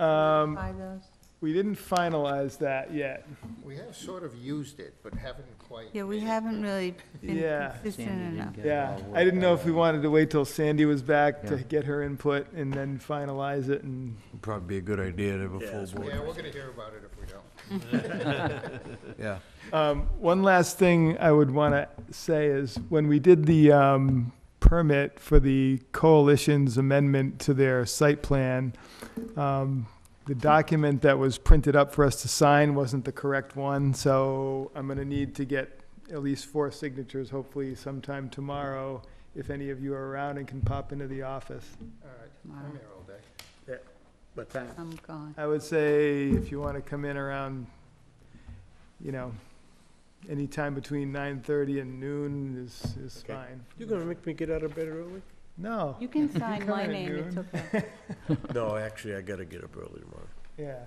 um, By those? we didn't finalize that yet. We have sort of used it, but haven't quite. Yeah, we made it. haven't really been Yeah. consistent Sandy didn't enough. get it Yeah, all I didn't worked know if we out. wanted to wait till Sandy was back to Yeah. get her input and then finalize it and, probably be a good idea to have a full board. Yeah, we're gonna hear about it if we don't. Yeah. one last thing I would want to say is when we did the permit for the coalition's amendment to their site plan, the document that was printed up for us to sign wasn't the correct one, so I'm going to need to get at least 4 signatures, hopefully sometime tomorrow, if any of you are around and can pop into the office. All right, I'm here all day. But I'm gone. I would say if you want to come in around, anytime between 9:30 and noon is Okay. fine. You gonna make me get out of bed early? No. You can sign come my in at name, it's noon. okay. No, actually, I gotta get up early tomorrow. Yeah.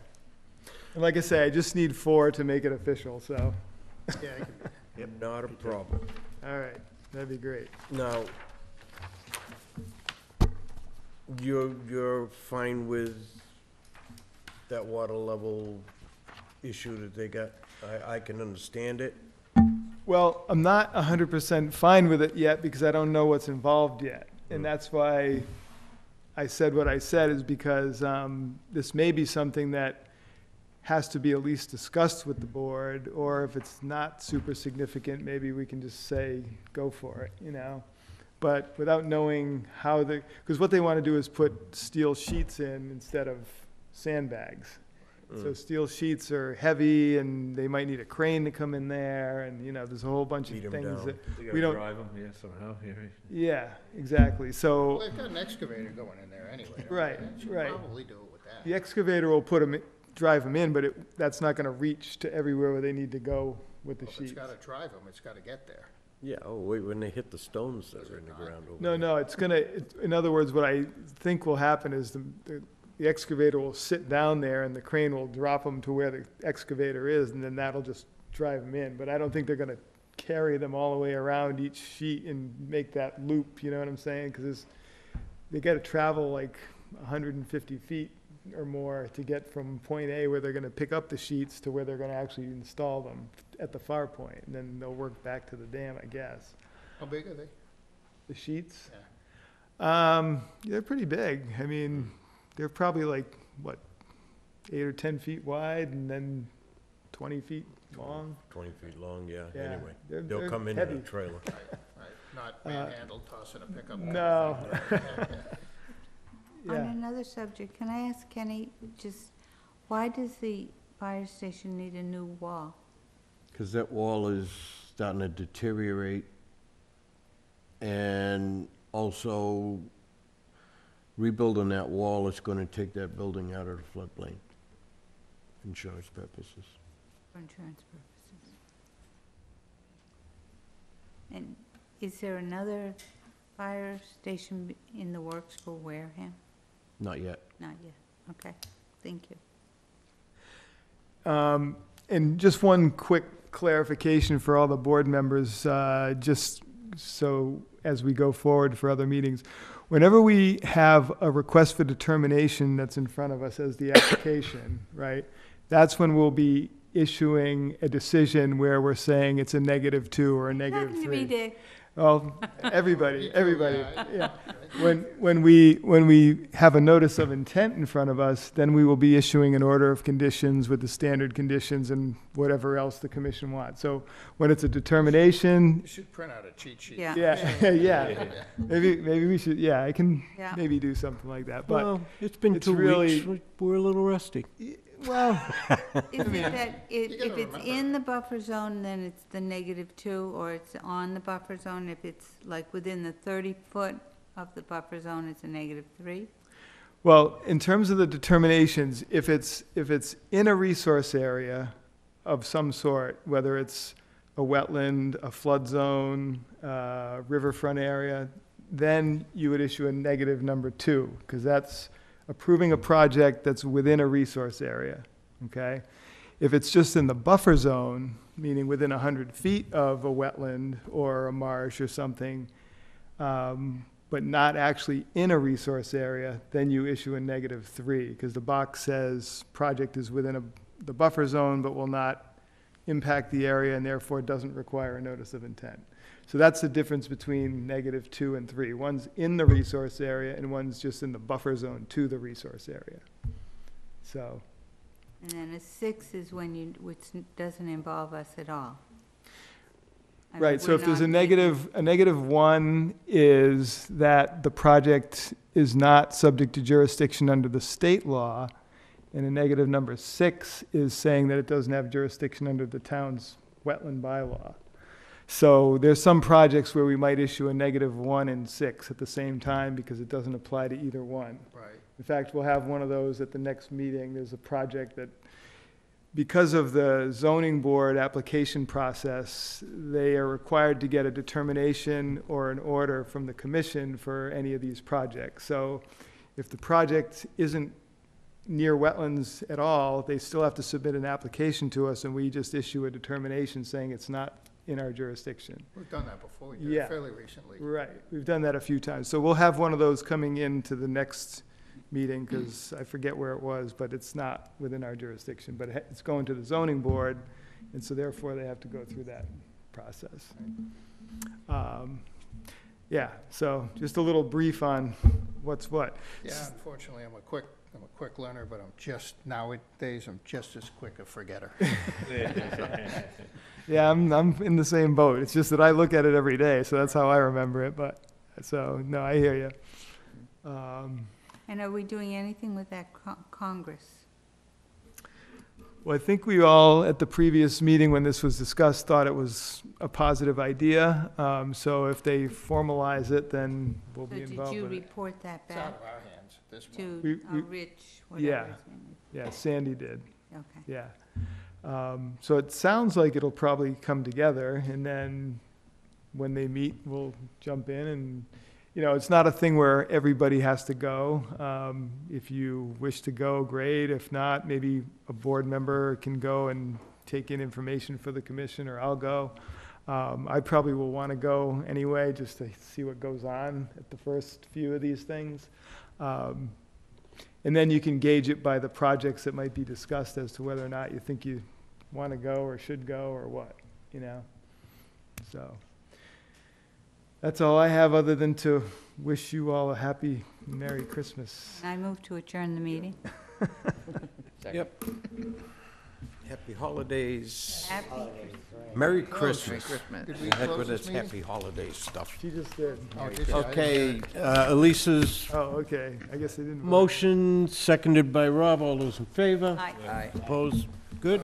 And like I say, I just need 4 to make it official, so, Yeah, I can. Yep, not a problem. all right, that'd be great. Now, you're fine with that water level issue that they got? I can understand it. Well, I'm not 100% fine with it yet because I don't know what's involved yet. And that's why I said what I said, is because this may be something that has to be at least discussed with the board, or if it's not super significant, maybe we can just say, go for it. But without knowing how because what they want to do is put steel sheets in instead of sandbags. So steel sheets are heavy, and they might need a crane to come in there, and, there's a whole bunch Beat of 'em things down. that, You we gotta don't, drive them, yeah, somehow, yeah. yeah, exactly. Well, So they've got an excavator going in there anyway. Right, They should right. probably do it with that. the excavator will drive them in, but that's not gonna reach to everywhere where they need to go with the Well, if it's sheets. gotta drive them, it's gotta get there. Yeah, oh, wait, when they hit the stones that are in the ground over No, there. no, in other words, what I think will happen is the excavator will sit down there and the crane will drop them to where the excavator is, and then that'll just drive them in. But I don't think they're gonna carry them all the way around each sheet and make that loop, you know what I'm saying? Because they gotta travel like 150 feet or more to get from point A, where they're gonna pick up the sheets, to where they're gonna actually install them at the far point, and then they'll work back to the dam, I guess. How big are they? The sheets? Yeah. They're pretty big. I mean, they're probably like, 8 or 10 feet wide and then 20 feet long. 20 feet long, yeah, Yeah, anyway. they're They'll come in heavy. a trailer. Right, not manhandled, tossing a pickup. No. On Yeah. another subject, can I ask Kenny, just, why does the fire station need a new wall? Because that wall is starting to deteriorate. And also, rebuilding that wall is going to take that building out of the floodplain, insurance purposes. For insurance purposes. And is there another fire station in the works for Wareham? Not yet. Not yet. Okay, thank you. And just one quick clarification for all the board members, just so as we go forward for other meetings. Whenever we have a request for determination that's in front of us as the application, right? That's when we'll be issuing a decision where we're saying it's a -2 or a Talking to me, -3. Dick. Well, everybody, yeah. When we have a notice of intent in front of us, then we will be issuing an order of conditions with the standard conditions and whatever else the commission wants. So when it's a determination, You should print out a cheat sheet. Yeah. yeah. Maybe we should, I can Yeah. maybe do something like that, but, Well, it's been it's 2 really- weeks. We're a little rusty. well, Is it that if You gotta it's remember. in the buffer zone, then it's the -2, or it's on the buffer zone? If it's like within the 30-foot of the buffer zone, it's a -3? well, in terms of the determinations, if it's in a resource area of some sort, whether it's a wetland, a flood zone, riverfront area, then you would issue a -2, because that's approving a project that's within a resource area, okay? If it's just in the buffer zone, meaning within 100 feet of a wetland or a marsh or something, but not actually in a resource area, then you issue a -3, because the box says project is within the buffer zone, but will not impact the area and therefore doesn't require a notice of intent. So that's the difference between -2 and 3. One's in the resource area and one's just in the buffer zone to the resource area. So. And then a 6 is which doesn't involve us at all. I mean, Right, so we're if there's a not making- -1 is that the project is not subject to jurisdiction under the state law, and a -6 is saying that it doesn't have jurisdiction under the town's wetland bylaw. So there's some projects where we might issue a -1 and 6 at the same time because it doesn't apply to either one. Right. In fact, we'll have one of those at the next meeting. There's a project that, because of the zoning board application process, they are required to get a determination or an order from the commission for any of these projects. So if the project isn't near wetlands at all, they still have to submit an application to us, and we just issue a determination saying it's not in our jurisdiction. We've done that before, Yeah. fairly recently. Right, we've done that a few times. So we'll have one of those coming into the next meeting, because I forget where it was, but it's not within our jurisdiction. But it's going to the zoning board, and so therefore they have to go through that process. Yeah, so just a little brief on what's what. Yeah, unfortunately, I'm a quick learner, but nowadays, I'm just as quick a forgetter. Yeah, I'm in the same boat. It's just that I look at it every day, so that's how I remember it. But, so, no, I hear you. And are we doing anything with that Congress? Well, I think we all, at the previous meeting when this was discussed, thought it was a positive idea. So if they formalize it, then we'll be involved So with did you it. report that It's out back of our hands at this point. to We- Rich, whatever yeah. his name is? Yeah, Sandy did, Okay. yeah. So it sounds like it'll probably come together, and then when they meet, we'll jump in and, it's not a thing where everybody has to go. If you wish to go, great. If not, maybe a board member can go and take in information for the commission, or I'll go. I probably will want to go anyway, just to see what goes on at the first few of these things. And then you can gauge it by the projects that might be discussed as to whether or not you think you want to go or should go or what, So that's all I have, other than to wish you all a happy Merry Christmas. I move to adjourn the meeting. Yep. Happy holidays. Happy Merry Did Christmas. we Heck close with this this meeting? happy holidays stuff. She just did. Oh, did you? I didn't Okay, hear it. Elisa's Oh, okay. I guess they didn't vote. motion, seconded by Rob. All those in favor? Aye. Opposed? Good.